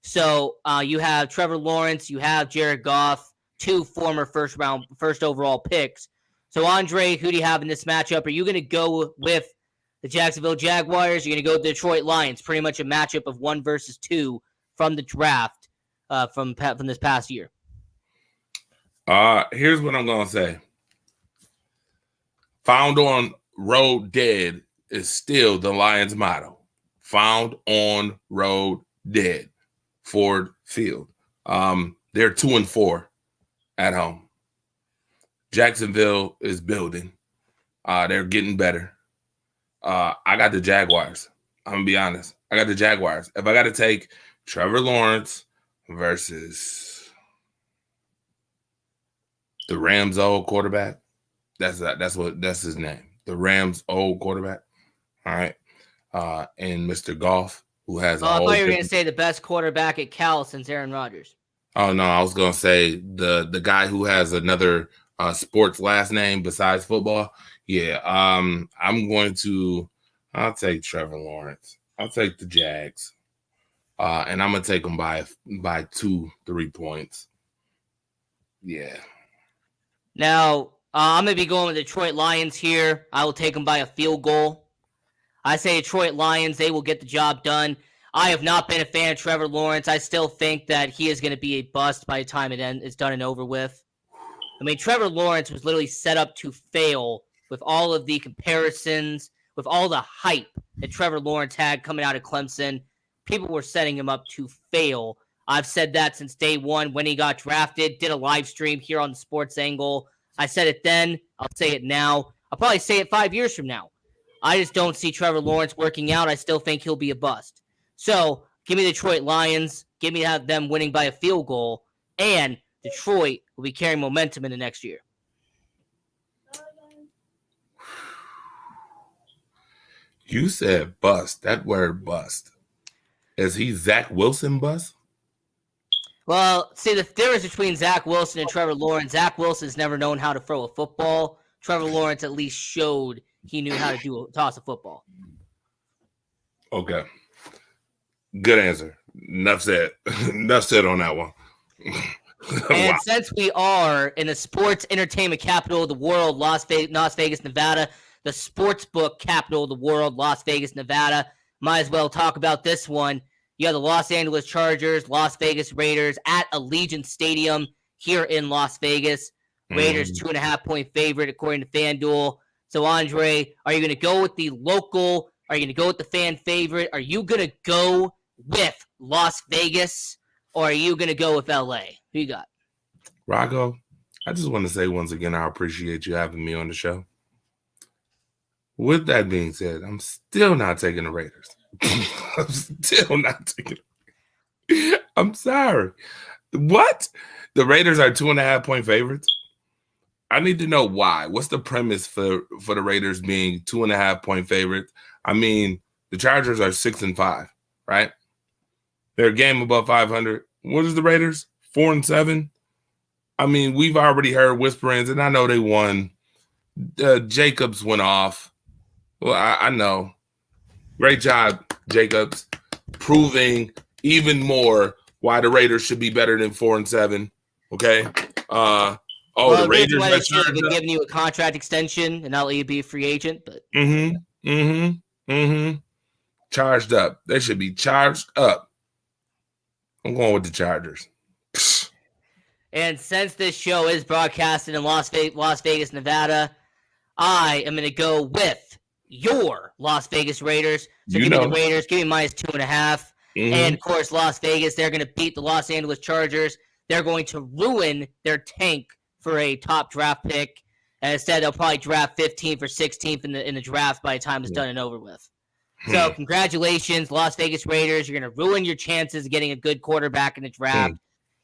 So you have Trevor Lawrence, you have Jared Goff, 2 former first overall picks. So, Andre, who do you have in this matchup? Are you going to go with the Jacksonville Jaguars? You're going to go with the Detroit Lions, pretty much a matchup of 1 versus 2 from the draft from this past year. Here's what I'm going to say. Found on road dead is still the Lions motto. Found on road dead. Ford Field. They're 2-4 at home. Jacksonville is building. They're getting better. I got the Jaguars. I'm going to be honest. I got the Jaguars. If I got to take Trevor Lawrence versus the Rams' old quarterback, that's his name. The Rams' old quarterback. All right. And Mr. Goff, who has I thought you were going to say the best quarterback at Cal since Aaron Rodgers. Oh, no, I was going to say the guy who has another sports last name besides football. Yeah, I'll take Trevor Lawrence. I'll take the Jags. And I'm going to take them by 2-3 points. Yeah. Now, I'm going to be going with the Detroit Lions here. I will take them by a field goal. I say Detroit Lions, they will get the job done. I have not been a fan of Trevor Lawrence. I still think that he is going to be a bust by the time it's done and over with. I mean, Trevor Lawrence was literally set up to fail with all of the comparisons, with all the hype that Trevor Lawrence had coming out of Clemson. People were setting him up to fail. I've said that since day one when he got drafted. Did a live stream here on the Sports Angle. I said it then. I'll say it now. I'll probably say it 5 years from now. I just don't see Trevor Lawrence working out. I still think he'll be a bust. So give me the Detroit Lions. Give me them winning by a field goal. And Detroit will be carrying momentum in the next year. You said bust. That word bust. Is he Zach Wilson bust? Well, see, the difference between Zach Wilson and Trevor Lawrence, Zach Wilson's never known how to throw a football. Trevor Lawrence at least showed he knew how to toss a football. Okay. Good answer. Enough said. Enough said on that one. And Wow. since we are in the sports entertainment capital of the world, Las Vegas, Nevada, the sports book capital of the world, Las Vegas, Nevada, might as well talk about this one. You have the Los Angeles Chargers, Las Vegas Raiders at Allegiant Stadium here in Las Vegas. Raiders 2.5-point favorite according to FanDuel. So, Andre, are you going to go with the local? Are you going to go with the fan favorite? Are you going to go with Las Vegas? Or are you going to go with LA? Who you got? Rocco, I just want to say once again, I appreciate you having me on the show. With that being said, I'm still not taking the Raiders. I'm still not taking it. I'm sorry. What? The Raiders are 2.5-point favorites? I need to know why. What's the premise for the Raiders being 2.5-point favorites? I mean, the Chargers are 6-5, right? They're a game above 500. What is the Raiders? 4-7. I mean, we've already heard whisperings, and I know they won. Jacobs went off. Well, I know. Great job, Jacobs, proving even more why the Raiders should be better than 4-7. Okay. The Raiders have been giving you a contract extension and not let you be a free agent, but charged up. They should be charged up. I'm going with the Chargers. And since this show is broadcasted in Las Vegas, Nevada, I am going to go with your Las Vegas Raiders. So give me the Raiders. Give me minus 2.5. And, of course, Las Vegas, they're going to beat the Los Angeles Chargers. They're going to ruin their tank for a top draft pick. And instead, they'll probably draft 15th or 16th in the draft by the time it's done and over with. So congratulations, Las Vegas Raiders. You're going to ruin your chances of getting a good quarterback in the draft.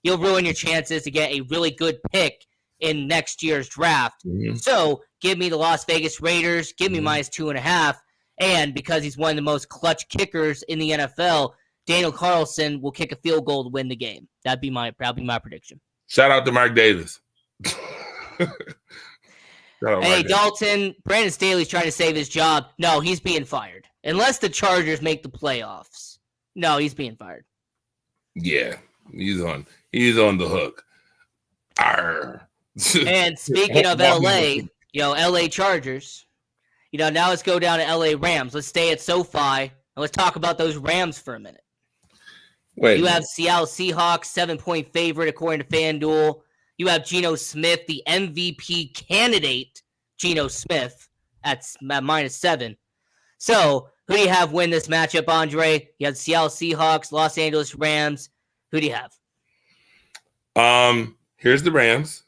You'll ruin your chances to get a really good pick in next year's draft. So give me the Las Vegas Raiders. Give me minus 2.5. And because he's one of the most clutch kickers in the NFL, Daniel Carlson will kick a field goal to win the game. That'd be my prediction. Shout out to Mark Davis. Hey, Dalton, Brandon Staley's trying to save his job. No, he's being fired. Unless the Chargers make the playoffs. No, he's being fired. Yeah, he's on the hook. Arr. And speaking of LA, LA Chargers, now let's go down to LA Rams. Let's stay at SoFi and let's talk about those Rams for a minute. Wait. You have Seattle Seahawks, 7-point favorite according to FanDuel. You have Geno Smith, the MVP candidate, Geno Smith, at minus 7. So, who do you have win this matchup, Andre? You have the Seattle Seahawks, Los Angeles Rams. Who do you have? Here's the Rams.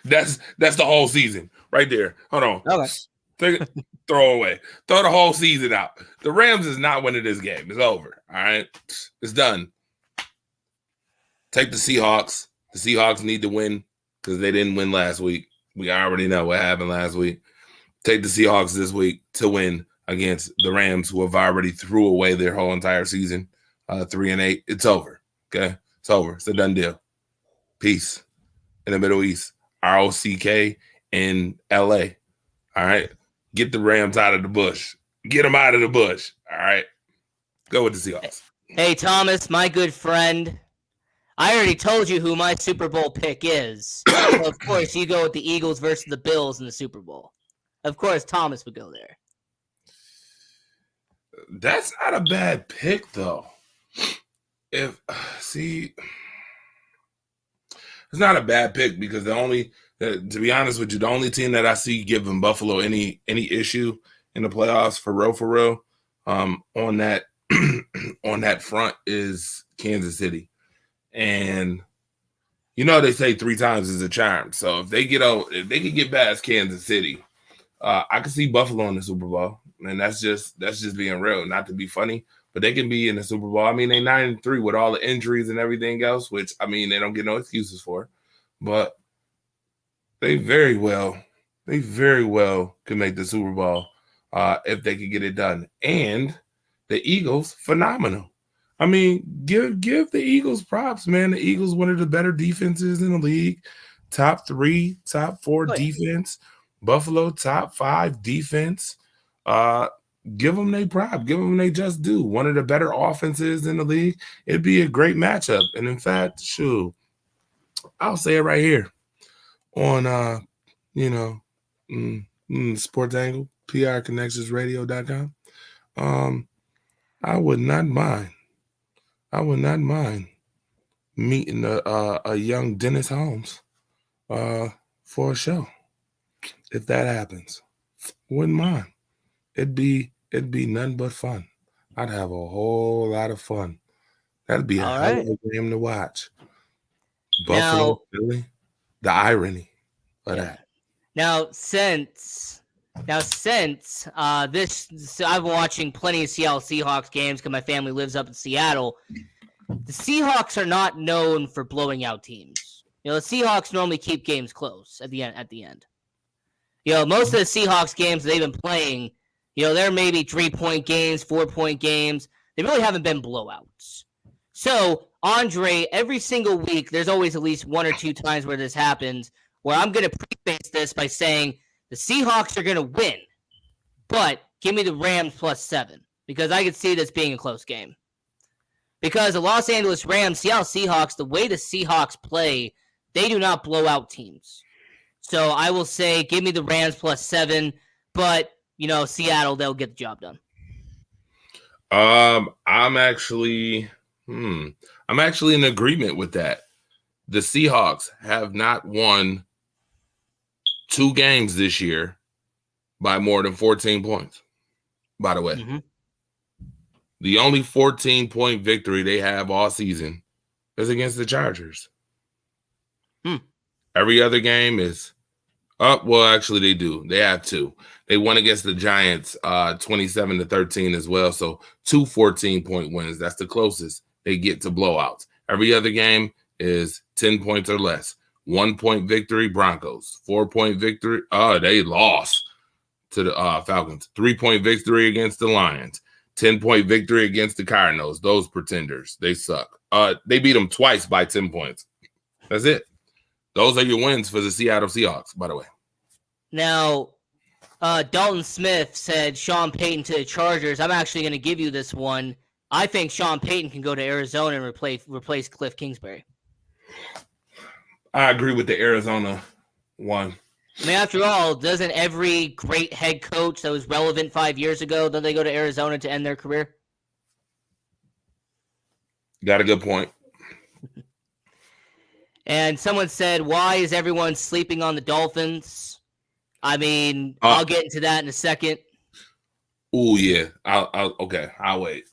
That's the whole season right there. Hold on. Okay. Throw away. Throw the whole season out. The Rams is not winning this game. It's over. All right. It's done. Take the Seahawks. The Seahawks need to win because they didn't win last week. We already know what happened last week. Take the Seahawks this week to win against the Rams, who have already threw away their whole entire season, 3-8. It's over. Okay, it's over. It's a done deal. Peace. In the Middle East, ROCK in LA. All right, get the Rams out of the bush. Get them out of the bush. All right, go with the Seahawks. Hey, Thomas, my good friend. I already told you who my Super Bowl pick is. So of course, you go with the Eagles versus the Bills in the Super Bowl. Of course, Thomas would go there. That's not a bad pick, though. It's not a bad pick because to be honest with you, the only team that I see giving Buffalo any issue in the playoffs for real, on that on that front is Kansas City. And they say 3 times is a charm. So if they can get past Kansas City, I can see Buffalo in the Super Bowl. And that's just being real, not to be funny, but they can be in the Super Bowl. I mean, they 9-3 with all the injuries and everything else, which I mean they don't get no excuses for. But they very well can make the Super Bowl if they could get it done. And the Eagles, phenomenal. I mean, give the Eagles props, man. The Eagles, one of the better defenses in the league. Top 3, top 4 defense. Buffalo, top 5 defense. Give them their prop. Give them they just do. One of the better offenses in the league. It'd be a great matchup. And in fact, I'll say it right here on, Sports Angle, PRConnectionsRadio.com. I would not mind meeting a young Dennis Holmes for a show. If that happens, wouldn't mind. It'd be nothing but fun. I'd have a whole lot of fun. That'd be a hell of a game to watch. Buffalo, Philly, the irony of that. Now, since this, I've been watching plenty of Seattle Seahawks games because my family lives up in Seattle. The Seahawks are not known for blowing out teams. The Seahawks normally keep games close at the end. Most of the Seahawks games they've been playing, they're maybe 3-point games, 4-point games. They really haven't been blowouts. So, Andre, every single week, there's always at least 1 or 2 times where this happens, where I'm going to preface this by saying the Seahawks are going to win, but give me the Rams +7, because I could see this being a close game. Because the Los Angeles Rams, Seattle Seahawks, the way the Seahawks play, they do not blow out teams. So I will say, give me the Rams +7, but, Seattle, they'll get the job done. I'm actually in agreement with that. The Seahawks have not won 2 games this year by more than 14 points, by the way. Mm-hmm. The only 14-point victory they have all season is against the Chargers. Every other game is actually they do. They have 2. They won against the Giants 27-13 as well. So 2 14-point wins. That's the closest they get to blowouts. Every other game is 10 points or less. 1-point victory, Broncos. 4-point victory. They lost to the Falcons. 3-point victory against the Lions. 10-point victory against the Cardinals. Those pretenders, they suck. They beat them twice by 10 points. That's it. Those are your wins for the Seattle Seahawks, by the way. Now, Dalton Smith said Sean Payton to the Chargers. I'm actually going to give you this one. I think Sean Payton can go to Arizona and replace Cliff Kingsbury. I agree with the Arizona one. I mean, after all, doesn't every great head coach that was relevant 5 years ago, don't they go to Arizona to end their career? Got a good point. And someone said, why is everyone sleeping on the Dolphins? I mean, I'll get into that in a second. Oh, yeah. I'll wait.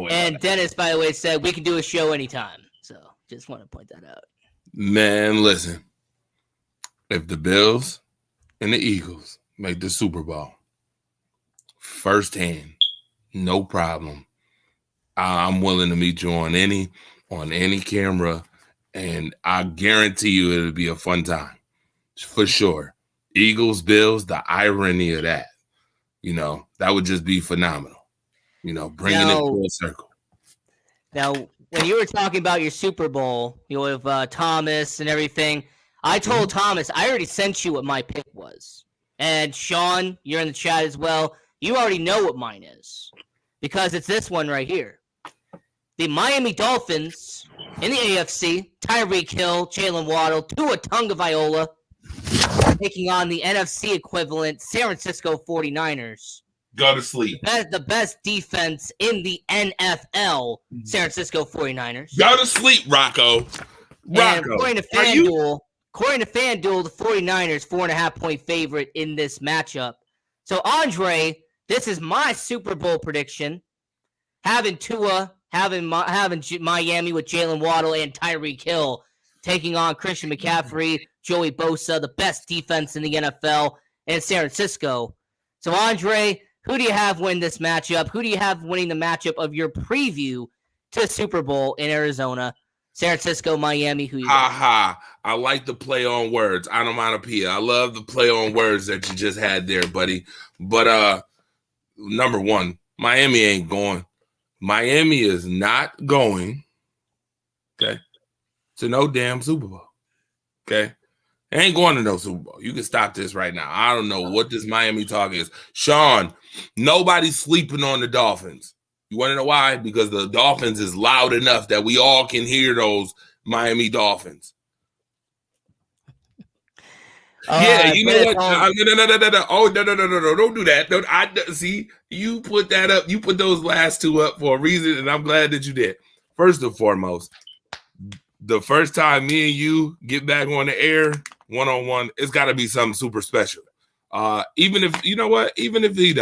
And Dennis, by the way, said we can do a show anytime. So just want to point that out. Man, listen. If the Bills and the Eagles make the Super Bowl, firsthand, no problem. I'm willing to meet you on any camera, and I guarantee you it'll be a fun time for sure. Eagles, Bills, the irony of that, that would just be phenomenal. Bringing it full circle. Now, when you were talking about your Super Bowl, with Thomas and everything, I told Thomas I already sent you what my pick was. And Sean, you're in the chat as well. You already know what mine is because it's this one right here. The Miami Dolphins in the AFC, Tyreek Hill, Jalen Waddle, Tua Tagovailoa, taking on the NFC equivalent San Francisco 49ers. Go to sleep. The best defense in the NFL, San Francisco 49ers. Go to sleep, Rocco. And according to FanDuel, the 49ers 4.5-point favorite in this matchup. So, Andre, this is my Super Bowl prediction. having Tua, having Miami with Jalen Waddle and Tyreek Hill taking on Christian McCaffrey, Joey Bosa, the best defense in the NFL, and San Francisco. So, Andre, who do you have win this matchup? Who do you have winning the matchup of your preview to Super Bowl in Arizona? San Francisco, Miami, who you got? Ha. I like the play on words. Onomatopoeia. I love the play on words that you just had there, buddy. But number one, Miami ain't going. Miami is not going, okay, to no damn Super Bowl. Okay? They ain't going to no Super Bowl. You can stop this right now. I don't know what this Miami talk is. Sean, nobody's sleeping on the Dolphins. You want to know why? Because the Dolphins is loud enough that we all can hear those Miami Dolphins. Yeah, you know what? No. Oh, no. Don't do that. See, you put that up. You put those last two up for a reason, and I'm glad that you did. First and foremost, the first time me and you get back on the air one-on-one, it's got to be something super special. Even if, you know what? Even if they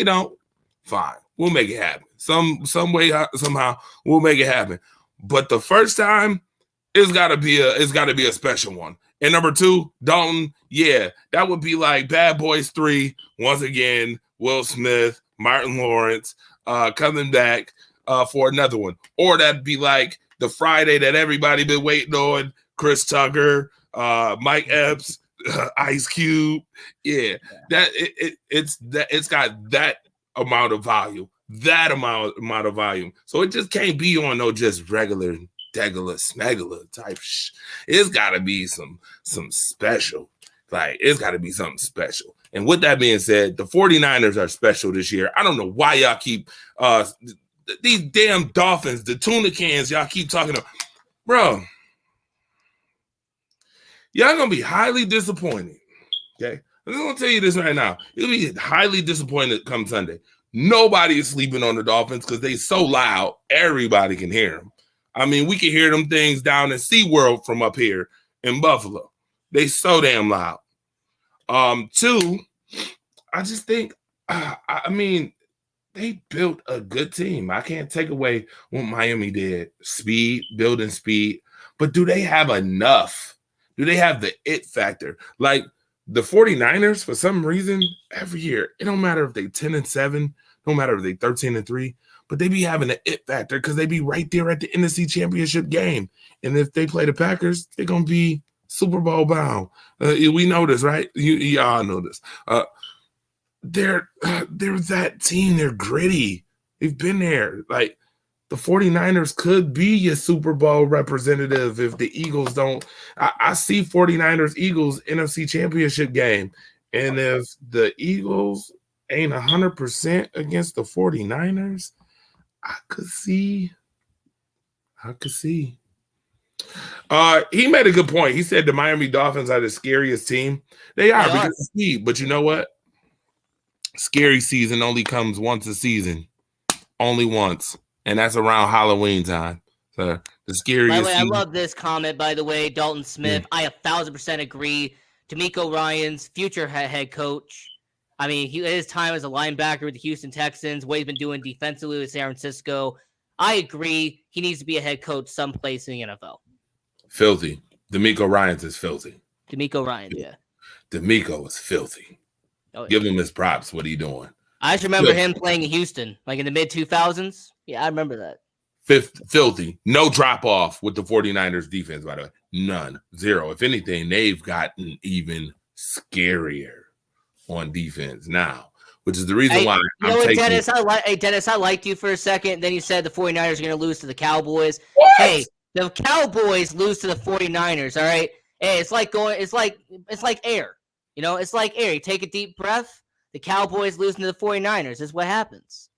don't, fine. We'll make it happen. Some way, somehow, we'll make it happen. But the first time, it's got to be a special one. And number two, Dalton, yeah, that would be like Bad Boys 3, once again, Will Smith, Martin Lawrence, coming back for another one. Or that'd be like the Friday that everybody been waiting on, Chris Tucker, Mike Epps, Ice Cube. Yeah, that it's got that amount of volume, So it just can't be on no just regular Degula, Smegula type It's got to be some special. Like, it's got to be something special. And with that being said, the 49ers are special this year. I don't know why y'all keep these damn Dolphins, the tuna cans y'all keep talking about. Bro, y'all going to be highly disappointed. Okay? I'm just going to tell you this right now. You'll be highly disappointed come Sunday. Nobody is sleeping on the Dolphins because they so loud, everybody can hear them. I mean, we can hear them things down in SeaWorld from up here in Buffalo. They so damn loud. Two, I just think, I mean, they built a good team. I can't take away what Miami did. Building speed. But do they have enough? Do they have the it factor? Like the 49ers, for some reason, every year, it don't matter if they 10-7, no matter if they 13-3, but they be having an it factor because they be right there at the NFC Championship game. And if they play the Packers, they're going to be Super Bowl bound. We know this, right? Y'all know this. They're that team. They're gritty. They've been there. Like, the 49ers could be your Super Bowl representative if the Eagles don't. I see 49ers-Eagles NFC Championship game. And if the Eagles ain't 100% against the 49ers, I could see. He made a good point. He said the Miami Dolphins are the scariest team. They are because of speed. But you know what? Scary season only comes once a season. Only once. And that's around Halloween time. So the scariest. By the way, I love this comment, by the way, Dalton Smith. I 1,000% agree. DeMeco Ryans, future head coach. I mean, his time as a linebacker with the Houston Texans, what he's been doing defensively with San Francisco. I agree. He needs to be a head coach someplace in the NFL. Filthy. DeMeco Ryans is filthy. DeMeco Ryans, yeah. DeMeco is filthy. Oh, yeah. Give him his props. What are you doing? I just remember him playing in Houston, like in the mid-2000s. Yeah, I remember that. Filthy. No drop-off with the 49ers defense, by the way. None. Zero. If anything, they've gotten even scarier on defense now, which is the reason why I'm taking... Dennis, I liked you for a second. Then you said the 49ers are going to lose to the Cowboys. What? Hey, the Cowboys lose to the 49ers, all right? Hey, it's like air. You know, it's like air. You take a deep breath, the Cowboys losing to the 49ers is what happens.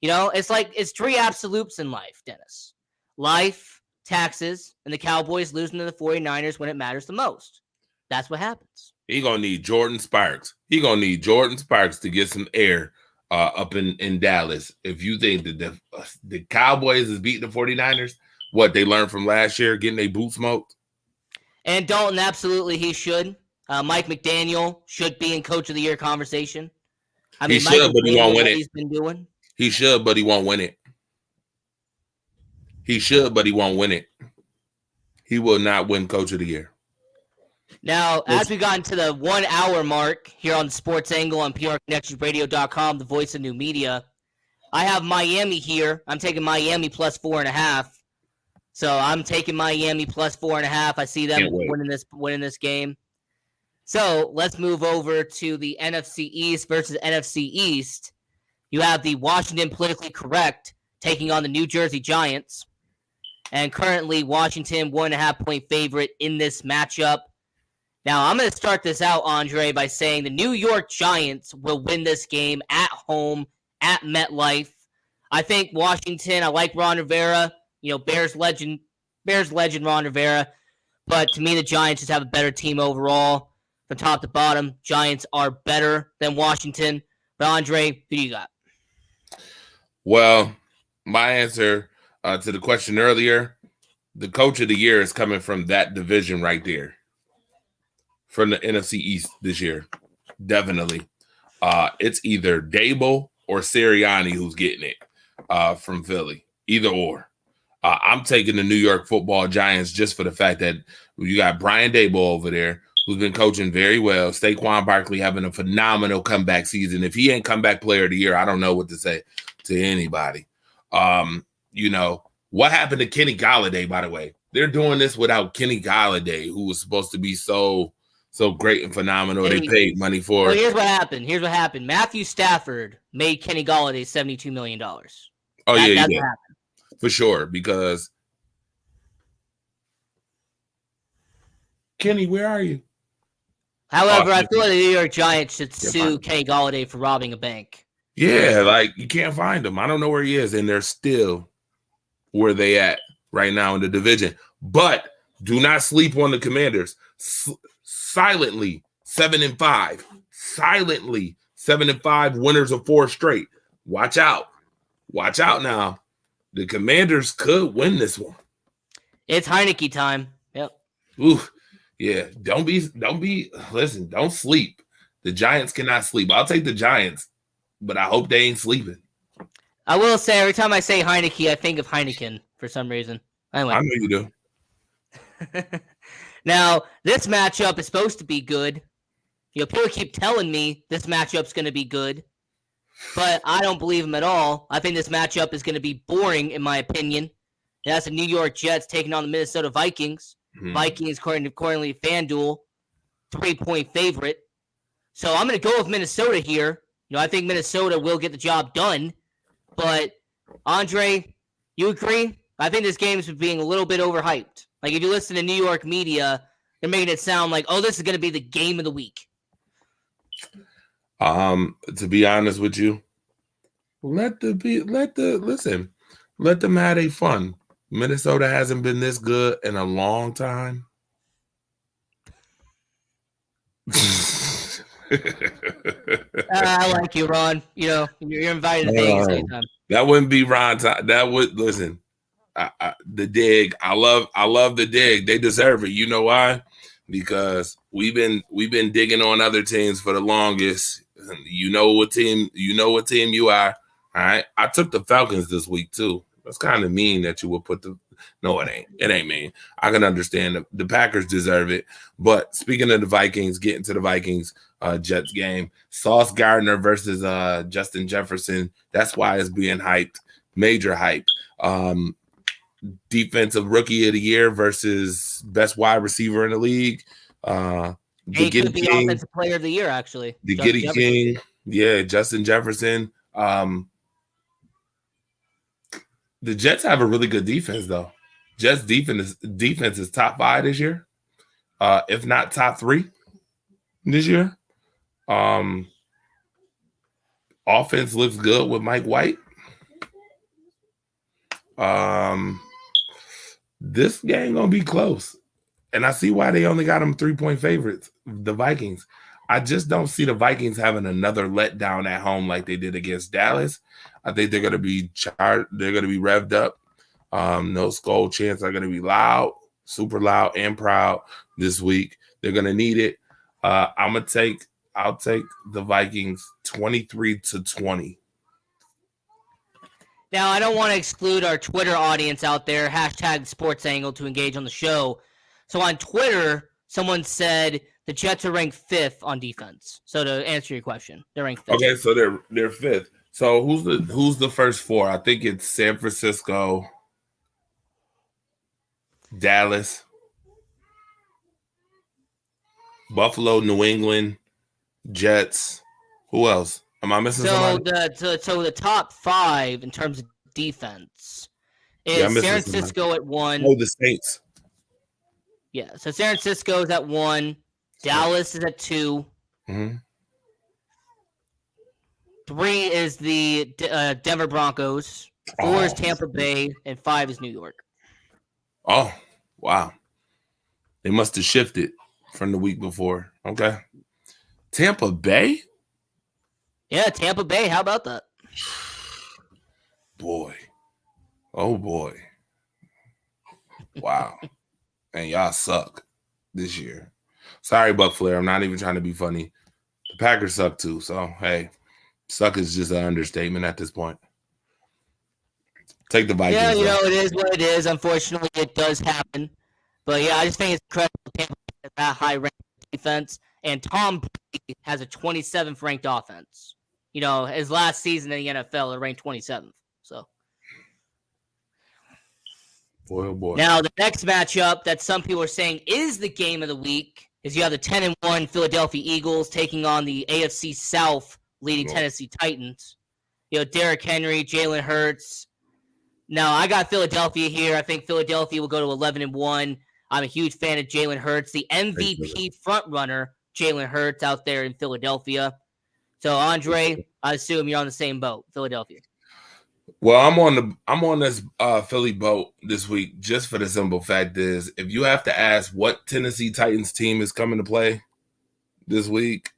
You know, it's three absolutes in life, Dennis. Life, taxes, and the Cowboys losing to the 49ers when it matters the most. That's what happens. He gonna need Jordan Sparks. He gonna need Jordan Sparks to get some air up in Dallas. If you think that the Cowboys is beating the 49ers, what they learned from last year, getting their boots smoked? And Dalton, absolutely, he should. Mike McDaniel should be in Coach of the Year conversation. I mean, he should, but he won't win it. He's been doing. He should, but he won't win it. He should, but he won't win it. He will not win Coach of the Year. Now, as we got into the 1 hour mark here on Sports Angle on PRConnectionsRadio.com, the voice of new media, I have Miami here. I'm taking Miami plus 4.5. So I'm taking Miami plus 4.5. I see them winning this game. So let's move over to the NFC East versus NFC East. You have the Washington Politically Correct taking on the New Jersey Giants. And currently, Washington 1.5 point favorite in this matchup. Now, I'm going to start this out, Andre, by saying the New York Giants will win this game at home at MetLife. I think Washington, I like Ron Rivera, Bears legend Ron Rivera. But to me, the Giants just have a better team overall. From top to bottom, Giants are better than Washington. But Andre, who do you got? Well, my answer to the question earlier, the Coach of the Year is coming from that division right there. From the NFC East this year. Definitely. It's either Dable or Sirianni who's getting it from Philly. Either or. I'm taking the New York Football Giants just for the fact that you got Brian Dable over there who's been coaching very well. Saquon Barkley having a phenomenal comeback season. If he ain't comeback player of the year, I don't know what to say to anybody. What happened to Kenny Golladay, by the way? They're doing this without Kenny Golladay, who was supposed to be so great and phenomenal. They paid money for it. Here's what happened. Matthew Stafford made Kenny Golladay $72 million. Oh, that's what happened. For sure, because Kenny, where are you? However, I feel like the New York Giants should sue Kenny Golladay for robbing a bank. Yeah, like you can't find him. I don't know where he is, and they're still where they at right now in the division. But do not sleep on the Commanders. Silently 7-5. Silently 7-5. Winners of 4 straight. Watch out. Watch out now. The Commanders could win this one. It's Heineke time. Yep. Ooh, yeah. Don't sleep. The Giants cannot sleep. I'll take the Giants, but I hope they ain't sleeping. I will say every time I say Heineke, I think of Heineken for some reason. Anyway. I know you do. Now, this matchup is supposed to be good. People keep telling me this matchup's going to be good, but I don't believe them at all. I think this matchup is going to be boring, in my opinion. That's the New York Jets taking on the Minnesota Vikings. Mm-hmm. Vikings, according to FanDuel, 3-point favorite. So I'm going to go with Minnesota here. I think Minnesota will get the job done. But, Andre, you agree? I think this game is being a little bit overhyped. Like, if you listen to New York media, they're making it sound like, oh, this is going to be the game of the week. To be honest with you, let them have a fun. Minnesota hasn't been this good in a long time. I like you, Ron. You're invited to Vegas anytime. That wouldn't be Ron. That would listen. The dig. I love the dig. They deserve it. You know why? Because we've been digging on other teams for the longest. You know what team you are. All right. I took the Falcons this week too. That's kind of mean that you would put the. No, it ain't. It ain't mean. I can understand the Packers deserve it. But speaking of the Vikings, getting to the Vikings Jets game, Sauce Gardner versus Justin Jefferson. That's why it's being hyped. Major hype. Defensive Rookie of the Year versus best wide receiver in the league. He could be Offensive Player of the Year, actually. The Giddy King. Yeah, Justin Jefferson. The Jets have a really good defense, though. Jets defense is top 5 this year, if not top 3 this year. Offense looks good with Mike White. This game gonna be close, and I see why they only got them 3-point favorites. The Vikings. I just don't see the Vikings having another letdown at home like they did against Dallas. I think they're gonna be charged. They're gonna be revved up. No skull chants are gonna be loud, super loud and proud this week. They're gonna need it. I'll take the Vikings 23-20. Now, I don't want to exclude our Twitter audience out there, hashtag Sports Angle, to engage on the show. So on Twitter, someone said the Jets are ranked 5th on defense. So to answer your question, they're ranked 5th. Okay, so they're 5th. So who's the first 4? I think it's San Francisco, Dallas, Buffalo, New England, Jets. Who else? Am I missing somebody? So the top 5 in terms of defense is San Francisco at 1. Oh, the Saints. Yeah, so San Francisco is at 1. Dallas is at 2. Mm-hmm. 3 is the Denver Broncos. 4 is Tampa Bay, and 5 is New York. Oh, wow. They must have shifted from the week before. Okay. Tampa Bay? Yeah, Tampa Bay. How about that? Boy. Oh, boy. Wow. And y'all suck this year. Sorry, Buck Flair. I'm not even trying to be funny. The Packers suck too. So, hey, suck is just an understatement at this point. Take the Vikings. Yeah, it is what it is. Unfortunately, it does happen. But, yeah, I just think it's incredible Tampa Bay has that high-ranked defense. And Tom Brady has a 27th ranked offense. His last season in the NFL, it ranked 27th. So, boy, oh boy. Now, the next matchup that some people are saying is the game of the week is you have the 10-1 Philadelphia Eagles taking on the AFC South leading Tennessee Titans. Derrick Henry, Jalen Hurts. Now, I got Philadelphia here. I think Philadelphia will go to 11-1. I'm a huge fan of Jalen Hurts, the MVP frontrunner, Jalen Hurts out there in Philadelphia. So, Andre, I assume you're on the same boat, Philadelphia. Well, I'm on this Philly boat this week just for the simple fact is if you have to ask what Tennessee Titans team is coming to play this week,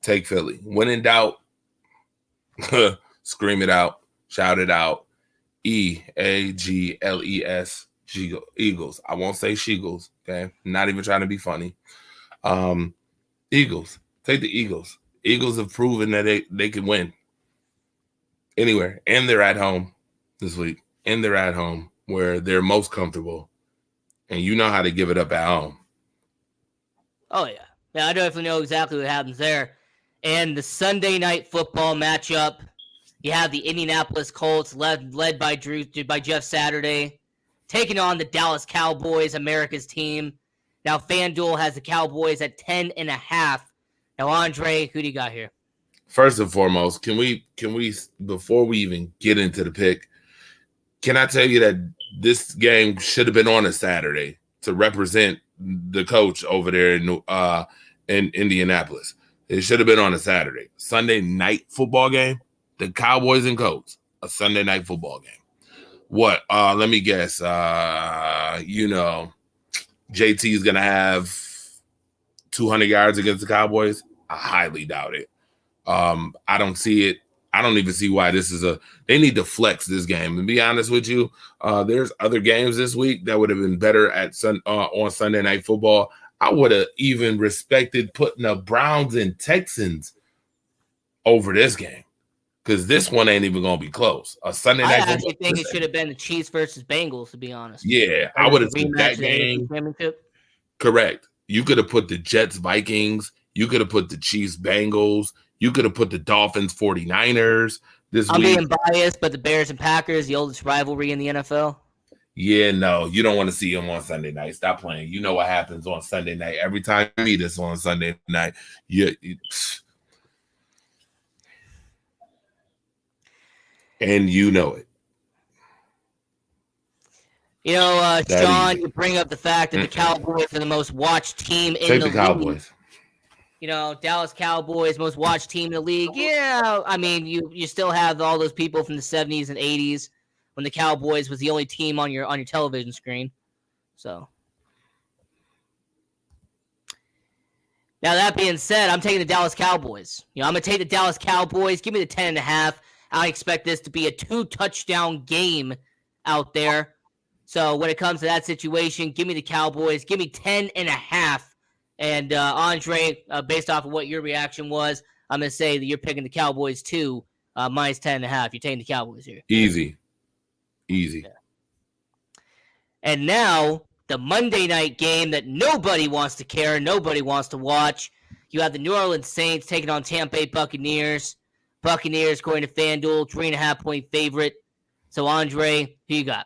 take Philly. When in doubt, scream it out, shout it out. EAGLES, Eagles. I won't say Sheagles, okay? Not even trying to be funny. Eagles. Take the Eagles. Eagles have proven that they can win anywhere, and they're at home this week, and they're at home where they're most comfortable, and you know how to give it up at home. Oh, yeah. Yeah, I definitely know exactly what happens there. And the Sunday night football matchup, you have the Indianapolis Colts led by Jeff Saturday, taking on the Dallas Cowboys, America's team. Now, FanDuel has the Cowboys at 10.5. Now, Andre, who do you got here? First and foremost, can we before we even get into the pick, can I tell you that this game should have been on a Saturday to represent the coach over there in Indianapolis? It should have been on a Saturday. Sunday night football game, the Cowboys and Colts, a Sunday night football game. What? Let me guess. JT is gonna have 200 yards against the Cowboys. I highly doubt it. I don't see it. I don't even see why this is they need to flex this game. And be honest with you, there's other games this week that would have been better on Sunday Night Football. I would have even respected putting the Browns and Texans over this game because this one ain't even going to be close. A Sunday night. I actually think it should have been the Chiefs versus Bengals, to be honest. Yeah, I would have seen that game. Correct. You could have put the Jets Vikings. You could have put the Chiefs Bengals. You could have put the Dolphins 49ers this week. I'm being biased, but the Bears and Packers, the oldest rivalry in the NFL. Yeah, no, you don't want to see them on Sunday night. Stop playing. You know what happens on Sunday night. Every time you meet us on Sunday night, and you know it. Sean, you bring up the fact that the Cowboys are the most watched team in the league. Cowboys. Dallas Cowboys, most watched team in the league. Yeah, I mean, you still have all those people from the 70s and 80s when the Cowboys was the only team on your television screen. So, now that being said, I'm taking the Dallas Cowboys. I'm going to take the Dallas Cowboys. Give me the 10.5. I expect this to be a 2-touchdown game out there. So when it comes to that situation, give me the Cowboys. Give me 10.5. And Andre, based off of what your reaction was, I'm going to say that you're picking the Cowboys too minus 10.5. You're taking the Cowboys here. Easy. Yeah. And now the Monday night game that nobody wants to care, nobody wants to watch. You have the New Orleans Saints taking on Tampa Bay Buccaneers. Buccaneers going to FanDuel, 3.5-point favorite. So, Andre, who you got?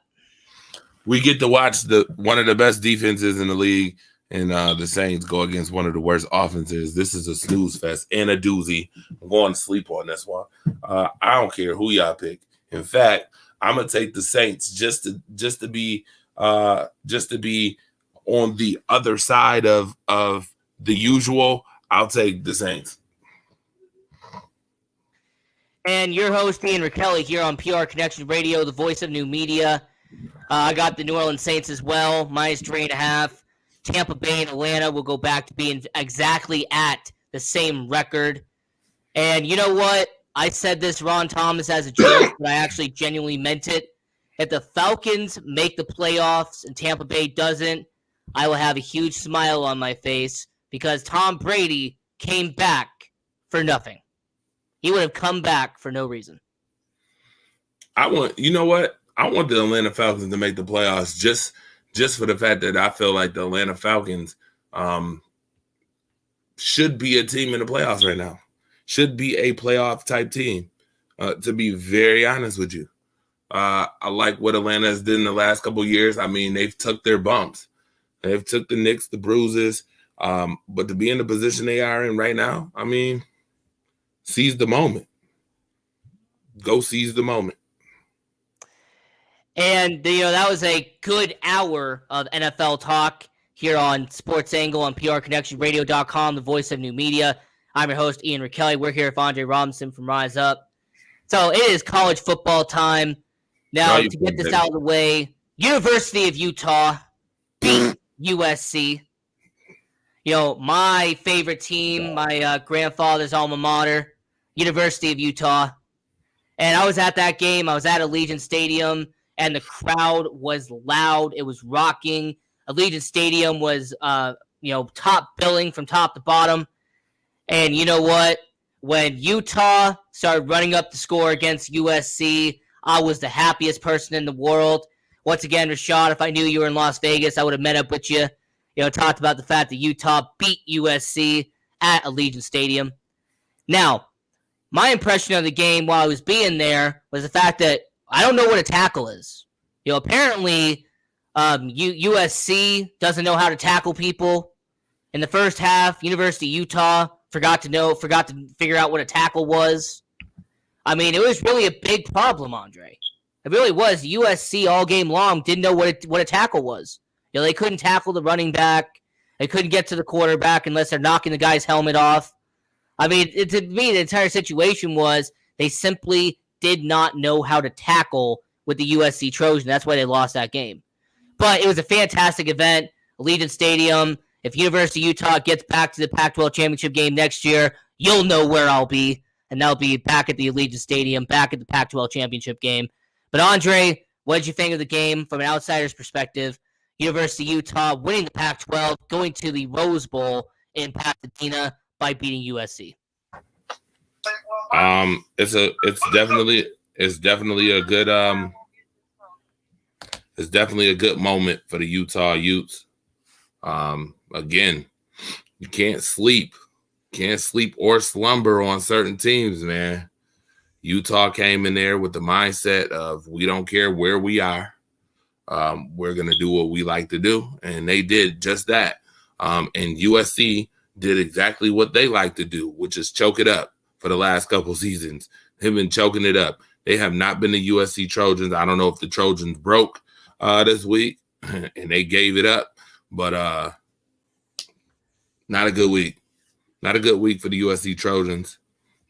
We get to watch one of the best defenses in the league, and the Saints go against one of the worst offenses. This is a snooze fest and a doozy. I'm going to sleep on this one. I don't care who y'all pick. In fact, I'm gonna take the Saints just to be on the other side of the usual. I'll take the Saints. And your host, Ian Rakelli, here on PR Connection Radio, the voice of new media. I got the New Orleans Saints as well, minus 3.5. Tampa Bay and Atlanta will go back to being exactly at the same record. And you know what? I said this, Ron Thomas, as a joke, but I actually genuinely meant it. If the Falcons make the playoffs and Tampa Bay doesn't, I will have a huge smile on my face because Tom Brady came back for nothing. He would have come back for no reason. You know what? I want the Atlanta Falcons to make the playoffs just for the fact that I feel like the Atlanta Falcons should be a team in the playoffs right now. Should be a playoff type team, to be very honest with you. I like what Atlanta has done in the last couple of years. I mean, they've took their bumps. They've took the nicks, the bruises. But to be in the position they are in right now, I mean, seize the moment. Go seize the moment. And, that was a good hour of NFL talk here on Sports Angle on PRConnectionRadio.com, the voice of new media. I'm your host, Ian Rakelli. We're here with Andre Robinson from Rise Up. So it is college football time. Now, to get this out of the way, University of Utah beat USC. My favorite team, my grandfather's alma mater, University of Utah. And I was at that game. I was at Allegiant Stadium, and the crowd was loud. It was rocking. Allegiant Stadium was, top billing from top to bottom. And you know what? When Utah started running up the score against USC, I was the happiest person in the world. Once again, Rashad, if I knew you were in Las Vegas, I would have met up with you. Talked about the fact that Utah beat USC at Allegiant Stadium. Now, my impression of the game while I was being there was the fact that I don't know what a tackle is. Apparently, USC doesn't know how to tackle people. In the first half, University of Utah forgot to figure out what a tackle was. I mean, it was really a big problem, Andre. It really was. USC all game long didn't know what a tackle was. They couldn't tackle the running back. They couldn't get to the quarterback unless they're knocking the guy's helmet off. I mean, to me, the entire situation was they simply did not know how to tackle with the USC Trojan. That's why they lost that game. But it was a fantastic event. Allegiant Stadium. If University of Utah gets back to the Pac-12 championship game next year, you'll know where I'll be. And that'll be back at the Allegiant Stadium, back at the Pac-12 championship game. But Andre, what did you think of the game from an outsider's perspective? University of Utah winning the Pac-12, going to the Rose Bowl in Pasadena by beating USC. It's definitely a good moment for the Utah Utes. Again, you can't sleep or slumber on certain teams, man. Utah came in there with the mindset of we don't care where we are. We're going to do what we like to do. And they did just that. And USC did exactly what they like to do, which is choke it up for the last couple seasons. They've been choking it up. They have not been the USC Trojans. I don't know if the Trojans broke this week and they gave it up, but not a good week. Not a good week for the USC Trojans.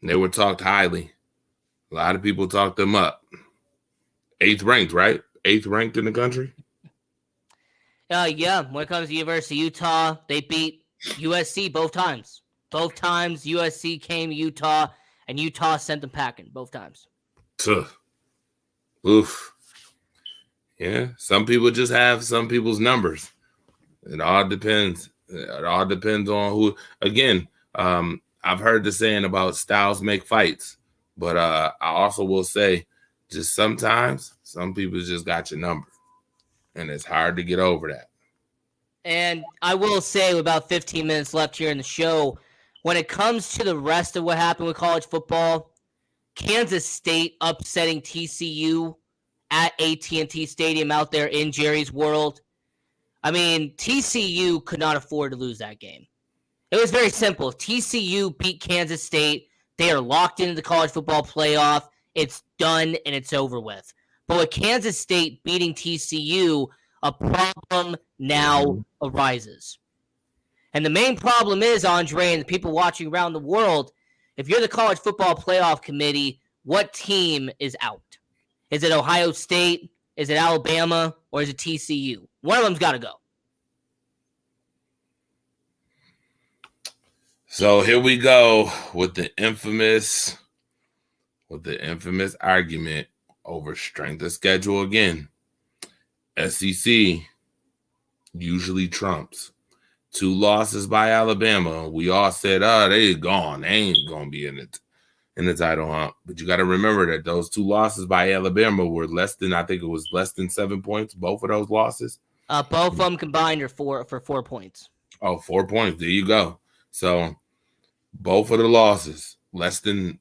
They were talked highly. A lot of people talked them up. 8th ranked, right? 8th ranked in the country? Yeah. When it comes to University of Utah, they beat USC both times. Both times USC came to Utah, and Utah sent them packing both times. Oof. Yeah, some people just have some people's numbers. It all depends. It all depends on who. Again, I've heard the saying about styles make fights, But I also will say, just sometimes some people just got your number, and it's hard to get over that. And I will say, with about 15 minutes left here in the show, when it comes to the rest of what happened with college football, Kansas State upsetting TCU at AT&T Stadium out there in Jerry's World. I mean, TCU could not afford to lose that game. It was very simple. If TCU beat Kansas State, they are locked into the college football playoff. It's done and it's over with. But with Kansas State beating TCU, a problem now arises. And the main problem is, Andre, and the people watching around the world, if you're the college football playoff committee, what team is out? Is it Ohio State? Is it Alabama? Or is it TCU? One of them's got to go. So here we go with the infamous argument over strength of schedule again. SEC usually trumps. 2 losses by Alabama. We all said, they gone. They ain't going to be in the title hunt. But you got to remember that those 2 losses by Alabama were less than 7 points, both of those losses. Both of them combined are for 4 points. Oh, 4 points. There you go. So both of the losses, less than,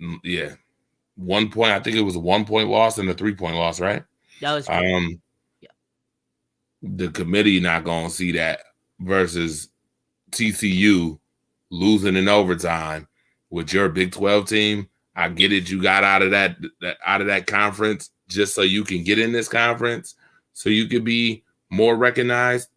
1 point. I think it was a 1 point loss and a 3 point loss, right? That was correct. The committee not going to see that versus TCU losing in overtime with your Big 12 team. I get it. You got out of that conference just so you can get in this conference so you could be more recognized,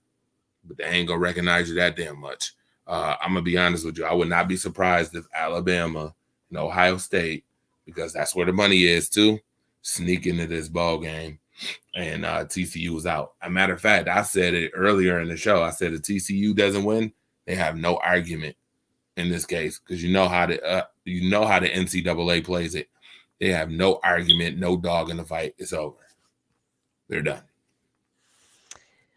but they ain't going to recognize you that damn much. I'm going to be honest with you. I would not be surprised if Alabama and Ohio State, because that's where the money is too, sneak into this ball game. And TCU was out. As a matter of fact, I said it earlier in the show. I said if TCU doesn't win, they have no argument in this case because you know how the NCAA plays it. They have no argument, no dog in the fight. It's over. They're done.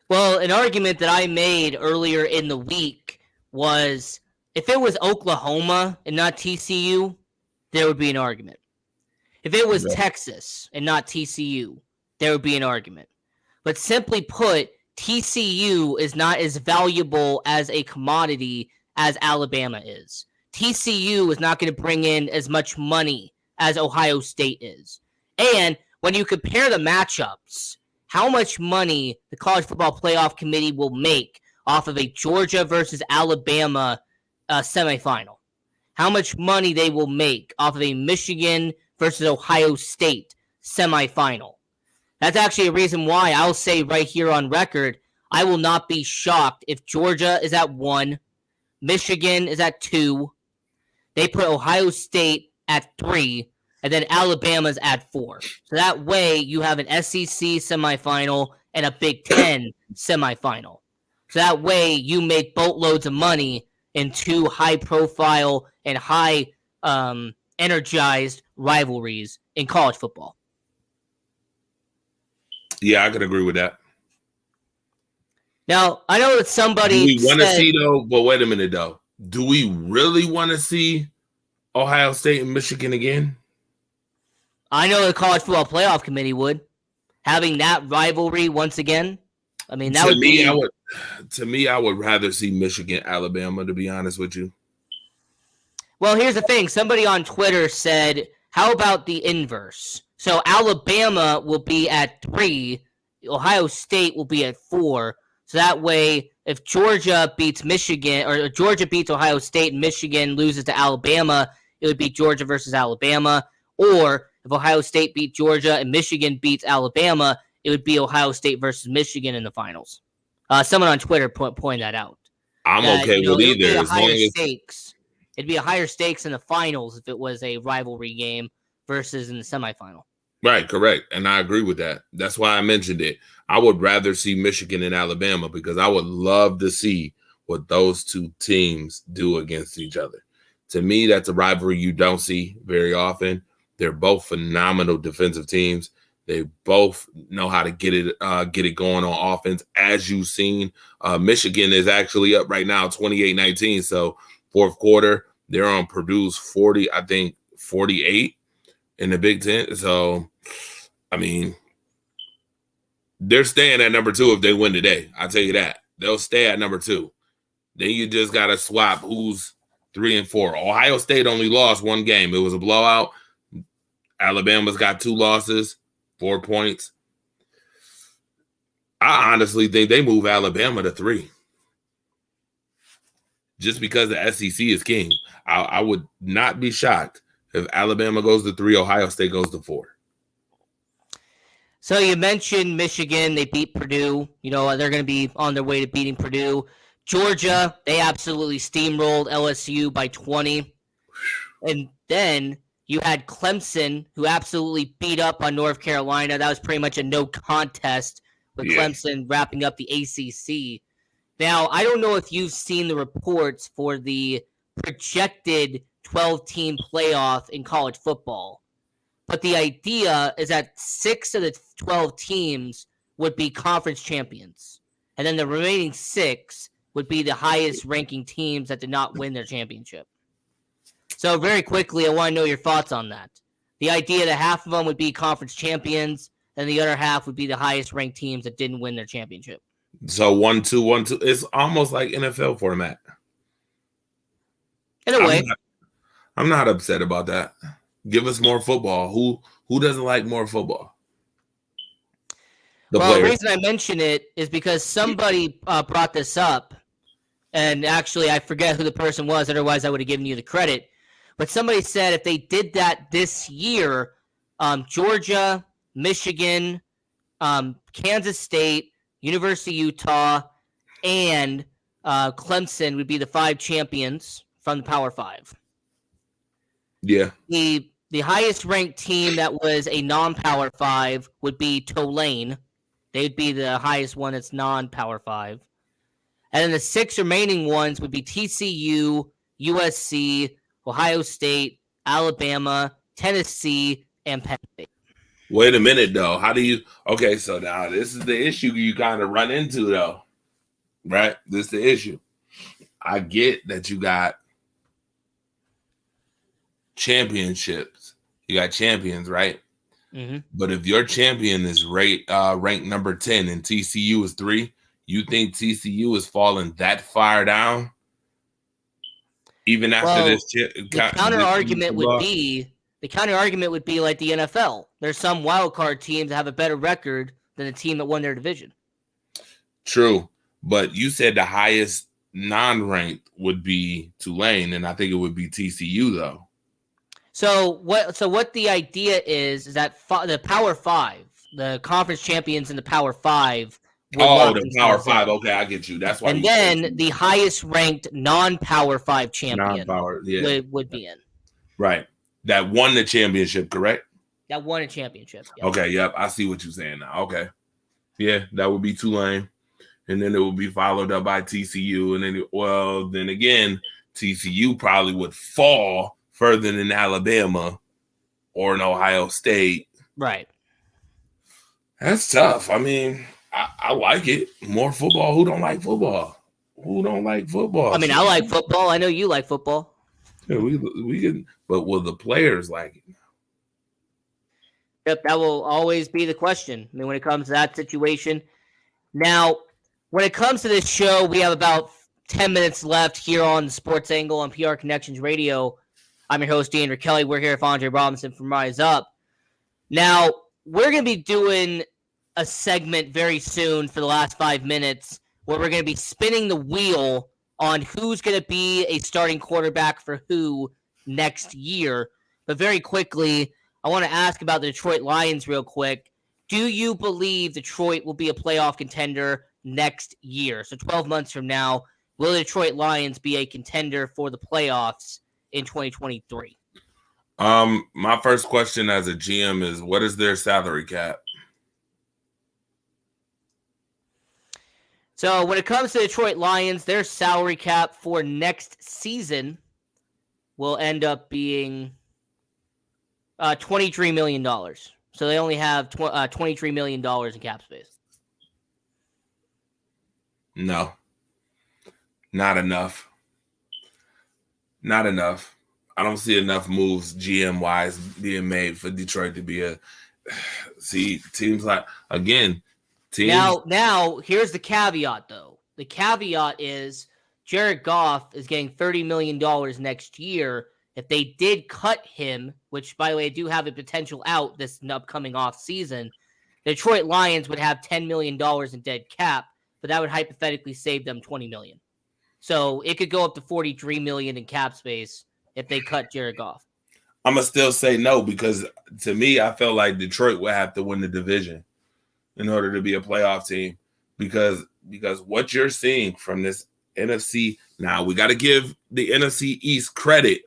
Well, an argument that I made earlier in the week was if it was Oklahoma and not TCU, there would be an argument. If it was Texas and not TCU, there would be an argument. But simply put, TCU is not as valuable as a commodity as Alabama is. TCU is not going to bring in as much money as Ohio State is. And when you compare the matchups, how much money the College Football Playoff Committee will make off of a Georgia versus Alabama semifinal, how much money they will make off of a Michigan versus Ohio State semifinal. That's actually a reason why I'll say right here on record, I will not be shocked if Georgia is at 1, Michigan is at 2, they put Ohio State at 3, and then Alabama's at 4. So that way you have an SEC semifinal and a Big Ten semifinal. So that way you make boatloads of money in 2 high-profile and high-energized rivalries in college football. Yeah, I could agree with that. Now, I know that somebody do we want to see, though, but wait a minute, though. Do we really want to see Ohio State and Michigan again? I know the College Football Playoff Committee would. Having that rivalry once again, I mean, that would be... To me, I would rather see Michigan, Alabama, to be honest with you. Well, here's the thing. Somebody on Twitter said, how about the inverse? So Alabama will be at 3, Ohio State will be at 4. So that way, if Georgia beats Michigan, or Georgia beats Ohio State and Michigan loses to Alabama, it would be Georgia versus Alabama. Or if Ohio State beat Georgia and Michigan beats Alabama, it would be Ohio State versus Michigan in the finals. Someone on Twitter pointed that out. I'm okay with either. It'd be a higher stakes in the finals if it was a rivalry game versus in the semifinal. Right, correct. And I agree with that. That's why I mentioned it. I would rather see Michigan and Alabama because I would love to see what those 2 teams do against each other. To me, that's a rivalry you don't see very often. They're both phenomenal defensive teams. They both know how to get it going on offense. As you've seen, Michigan is actually up right now, 28-19. So fourth quarter, they're on Purdue's 48. in the Big Ten. So, I mean, they're staying at number 2 if they win today. I'll tell you that. They'll stay at number 2. Then you just got to swap who's 3 and 4. Ohio State only lost 1 game. It was a blowout. Alabama's got 2 losses, 4 points. I honestly think they move Alabama to 3. Just because the SEC is king. I would not be shocked if Alabama goes to 3, Ohio State goes to 4. So you mentioned Michigan. They beat Purdue. You know, they're going to be on their way to beating Purdue. Georgia, they absolutely steamrolled LSU by 20. And then you had Clemson, who absolutely beat up on North Carolina. That was pretty much a no contest with Clemson wrapping up the ACC. Now, I don't know if you've seen the reports for the projected 12-team playoff in college football, but the idea is that 6 of the 12 teams would be conference champions, and then the remaining 6 would be the highest-ranking teams that did not win their championship. So very quickly, I want to know your thoughts on that. The idea that half of them would be conference champions, and the other half would be the highest-ranked teams that didn't win their championship. So 1-2, 1-2. It's almost like NFL format. In a way. I'm not upset about that. Give us more football. Who doesn't like more football? The reason I mention it is because somebody brought this up, and actually I forget who the person was, otherwise I would have given you the credit. But somebody said if they did that this year, Georgia, Michigan, Kansas State, University of Utah, and Clemson would be the 5 champions from the Power 5. Yeah. The highest ranked team that was a non-Power 5 would be Tulane. They'd be the highest one that's non-Power 5. And then the 6 remaining ones would be TCU, USC, Ohio State, Alabama, Tennessee, and Penn State. Wait a minute, though. How do you – okay, so now this is the issue you kind of run into, though, right? This is the issue. I get that you got championships. You got champions, right? Mm-hmm. But if your champion is ranked number 10 and TCU is 3, you think TCU is falling that far down? Even after this – the counter argument would be – the counter argument would be like the NFL. There's some wild card teams that have a better record than the team that won their division. True, but you said the highest non-ranked would be Tulane, and I think it would be TCU though. So what the idea is that the Power 5, the conference champions in the Power 5. The Power 5. Okay, I get you. That's why. And then the highest ranked non-Power 5 champion would be in. Right. That won the championship, correct? That won a championship. Yep. Okay, yep. I see what you're saying now. Okay. Yeah, that would be Tulane. And then it would be followed up by TCU. And then again, TCU probably would fall further than Alabama or in Ohio State. Right. That's tough. I mean, I like it. More football. Who don't like football? Who don't like football? I mean, I like football. I know you like football. Yeah, we can, but will the players like it? Yep, that will always be the question. I mean, when it comes to that situation. Now, when it comes to this show, we have about 10 minutes left here on the Sports Angle on PR Connections Radio. I'm your host, Andrew Kelly. We're here with Andre Robinson from Rise Up. Now, we're going to be doing a segment very soon for the last 5 minutes where we're going to be spinning the wheel on who's going to be a starting quarterback for who next year. But very quickly, I want to ask about the Detroit Lions real quick. Do you believe Detroit will be a playoff contender next year? So 12 months from now, will the Detroit Lions be a contender for the playoffs in 2023? My first question as a GM is, what is their salary cap? So when it comes to Detroit Lions, their salary cap for next season will end up being $23 million. So they only have $23 million in cap space. No, not enough. Not enough. I don't see enough moves GM wise being made for Detroit to be a teams like again. Now here's the caveat though. The caveat is Jared Goff is getting $30 million next year. If they did cut him, which by the way, do have a potential out this upcoming off season, the Detroit Lions would have $10 million in dead cap, but that would hypothetically save them $20 million. So it could go up to $43 million in cap space if they cut Jared Goff. I'm gonna still say no because to me, I felt like Detroit would have to win the division in order to be a playoff team because what you're seeing from this NFC now, we got to give the NFC East credit.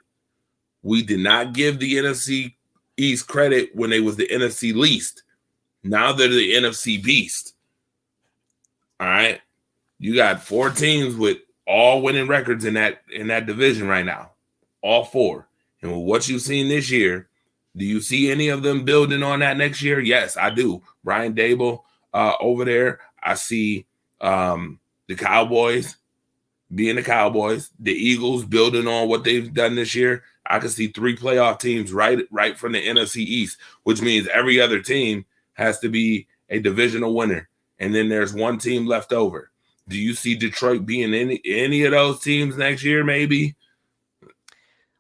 We did not give the NFC East credit when they was the NFC least. Now they're the NFC beast. All right, you got 4 teams with all winning records in that division right now, all 4. And with what you've seen this year, do you see any of them building on that next year? Yes, I do. Brian Dable over there. I see the Cowboys being the Cowboys, the Eagles building on what they've done this year. I can see 3 playoff teams right from the NFC East, which means every other team has to be a divisional winner. And then there's 1 team left over. Do you see Detroit being any of those teams next year, maybe?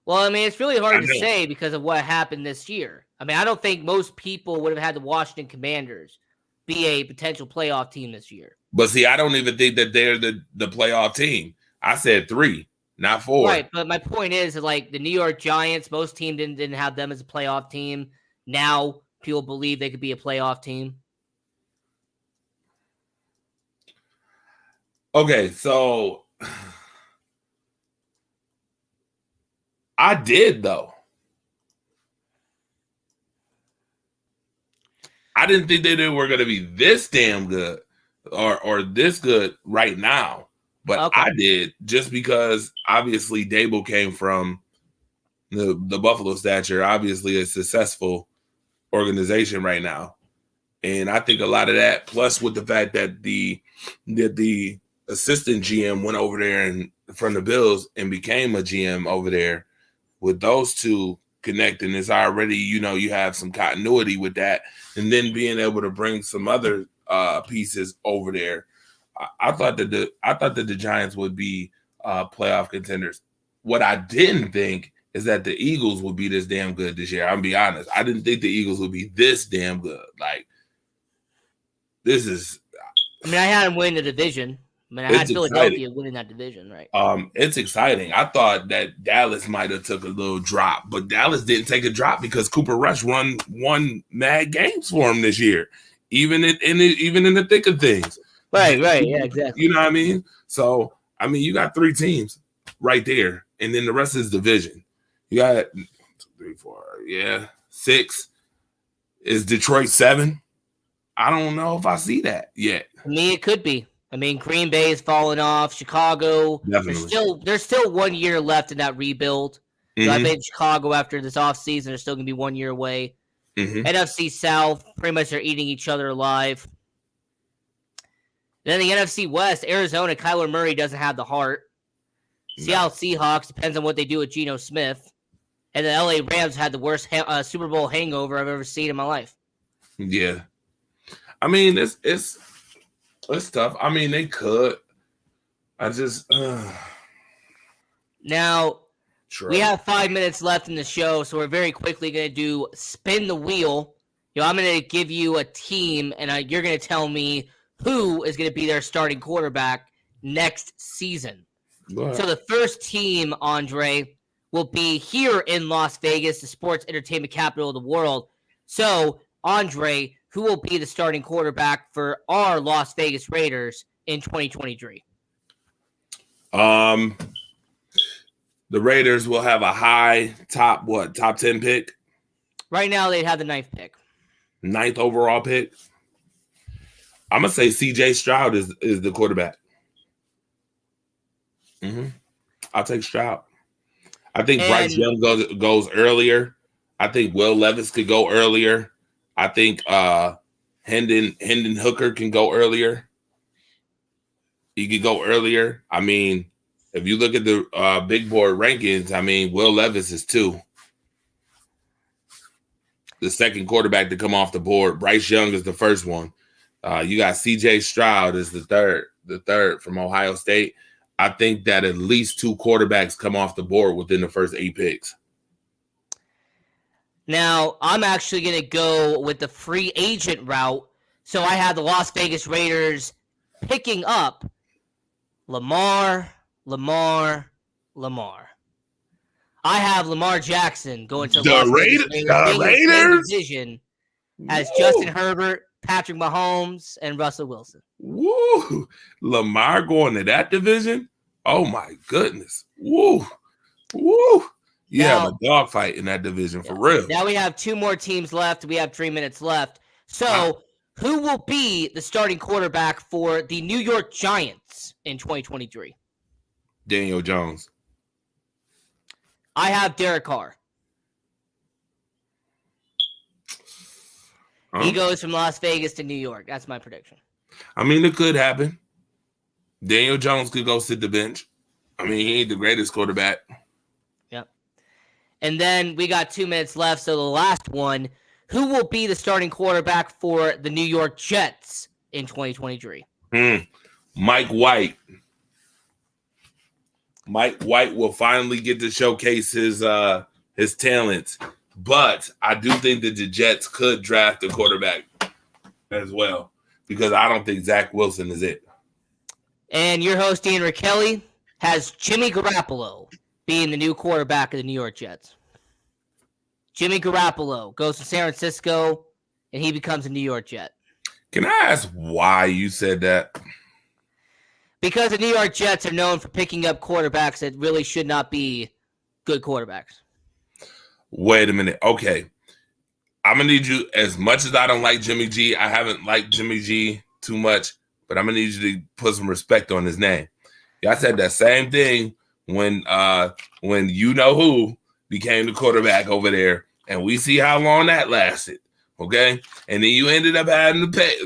Well, I mean, it's really hard to say because of what happened this year. I mean, I don't think most people would have had the Washington Commanders be a potential playoff team this year. But see, I don't even think that they're the playoff team. I said 3, not 4. Right, but my point is that, like, the New York Giants, most teams didn't have them as a playoff team. Now people believe they could be a playoff team. Okay, so I did, though. I didn't think that they were going to be this damn good or this good right now. But okay. I did just because, obviously, Dable came from the Buffalo stature, obviously a successful organization right now. And I think a lot of that, plus with the fact that the assistant GM went over there and from the Bills and became a GM over there, with those two connecting, is already, you have some continuity with that. And then being able to bring some other pieces over there. I thought that the Giants would be playoff contenders. What I didn't think is that the Eagles would be this damn good this year. I'll be honest. I didn't think the Eagles would be this damn good. Like, this is. I mean, I had them win the division. I mean, I had Philadelphia winning that division, right? It's exciting. I thought that Dallas might have took a little drop, but Dallas didn't take a drop because Cooper Rush won mad games for him this year, even in the thick of things. Right, yeah, exactly. You know what I mean? So, I mean, you got 3 teams right there, and then the rest is division. You got 2, 3, 4, 6. Is Detroit 7? I don't know if I see that yet. I mean, it could be. I mean, Green Bay is falling off. Chicago, there's still 1 year left in that rebuild. So I bet Chicago after this offseason, they're still going to be 1 year away. NFC South, pretty much they're eating each other alive. Then the NFC West, Arizona, Kyler Murray doesn't have the heart. Seattle Seahawks, depends on what they do with Geno Smith. And the LA Rams had the worst Super Bowl hangover I've ever seen in my life. Yeah. I mean, it's tough. I mean, they could. I just Now, we have 5 minutes left in the show, so we're very quickly going to do spin the wheel. I'm going to give you a team, and you're going to tell me who is going to be their starting quarterback next season. So the first team, Andre, will be here in Las Vegas, the sports entertainment capital of the world. So, Andre, who will be the starting quarterback for our Las Vegas Raiders in 2023? The Raiders will have a high top 10 pick? Right now, they'd have the 9th pick. 9th overall pick? I'm going to say C.J. Stroud is the quarterback. I'll take Stroud. I think Bryce Young goes earlier. I think Will Levis could go earlier. I think Hendon Hooker can go earlier. He could go earlier. I mean, If you look at the big board rankings, I mean, Will Levis is 2. The second quarterback to come off the board. Bryce Young is the first one. You got C.J. Stroud is the third from Ohio State. I think that at least 2 quarterbacks come off the board within the first 8 picks. Now, I'm actually going to go with the free agent route. So I have the Las Vegas Raiders picking up Lamar. I have Lamar Jackson going to the Raiders division as Justin Herbert, Patrick Mahomes, and Russell Wilson. Woo! Lamar going to that division? Oh my goodness! Woo! Yeah, a dogfight in that division for real. Now we have 2 more teams left. We have 3 minutes left. So, who will be the starting quarterback for the New York Giants in 2023? Daniel Jones. I have Derek Carr. He goes from Las Vegas to New York. That's my prediction. I mean, it could happen. Daniel Jones could go sit the bench. I mean, he ain't the greatest quarterback. Yep. And then we got 2 minutes left. So the last one, who will be the starting quarterback for the New York Jets in 2023? Mike White. Mike White will finally get to showcase his talents. But I do think that the Jets could draft a quarterback as well, because I don't think Zach Wilson is it. And your host, Ian Rakelli, has Jimmy Garoppolo being the new quarterback of the New York Jets. Jimmy Garoppolo goes to San Francisco, and he becomes a New York Jet. Can I ask why you said that? Because the New York Jets are known for picking up quarterbacks that really should not be good quarterbacks. Wait a minute. Okay. I'm going to need you, as much as I don't like Jimmy G, I haven't liked Jimmy G too much, but I'm going to need you to put some respect on his name. I said that same thing when you know who became the quarterback over there, and we see how long that lasted, okay? And then you ended up having to pay.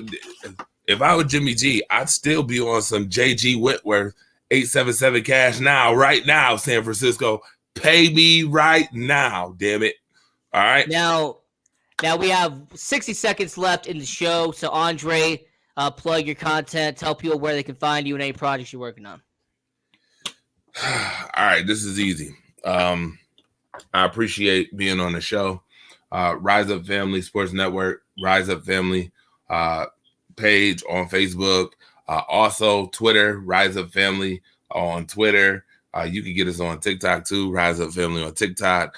If I was Jimmy G, I'd still be on some J.G. Whitworth, 877 cash now, right now, San Francisco. Pay me right now, damn it. All right? Now we have 60 seconds left in the show, so Andre, plug your content, tell people where they can find you and any projects you're working on. All right, this is easy. I appreciate being on the show. Rise Up Family Sports Network, Rise Up Family page on Facebook. Also, Twitter, Rise Up Family on Twitter. You can get us on TikTok too, Rise Up Family on TikTok,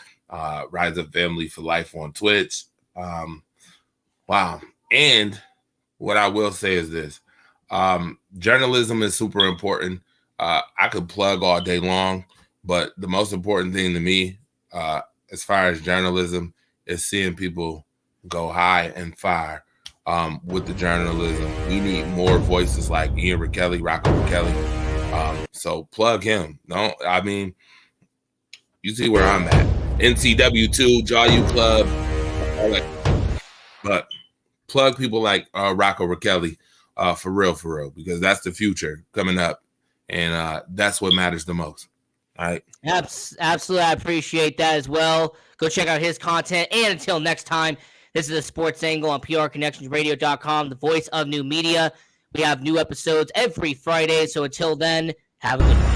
Rise Up Family for Life on Twitch. Wow. And what I will say is this. Journalism is super important. I could plug all day long, but the most important thing to me, as far as journalism, is seeing people go high and fire with the journalism. We need more voices like Ian Rakelli, Rocco Rakelli. So plug him. You see where I'm at. NCW2, Jaw U Club, all that. But plug people like Rocco Rakelli for real, because that's the future coming up. And that's what matters the most. All right. Absolutely. I appreciate that as well. Go check out his content. And until next time, this is the Sports Angle on PRConnectionsRadio.com, the voice of new media. We have new episodes every Friday. So until then, have a good one.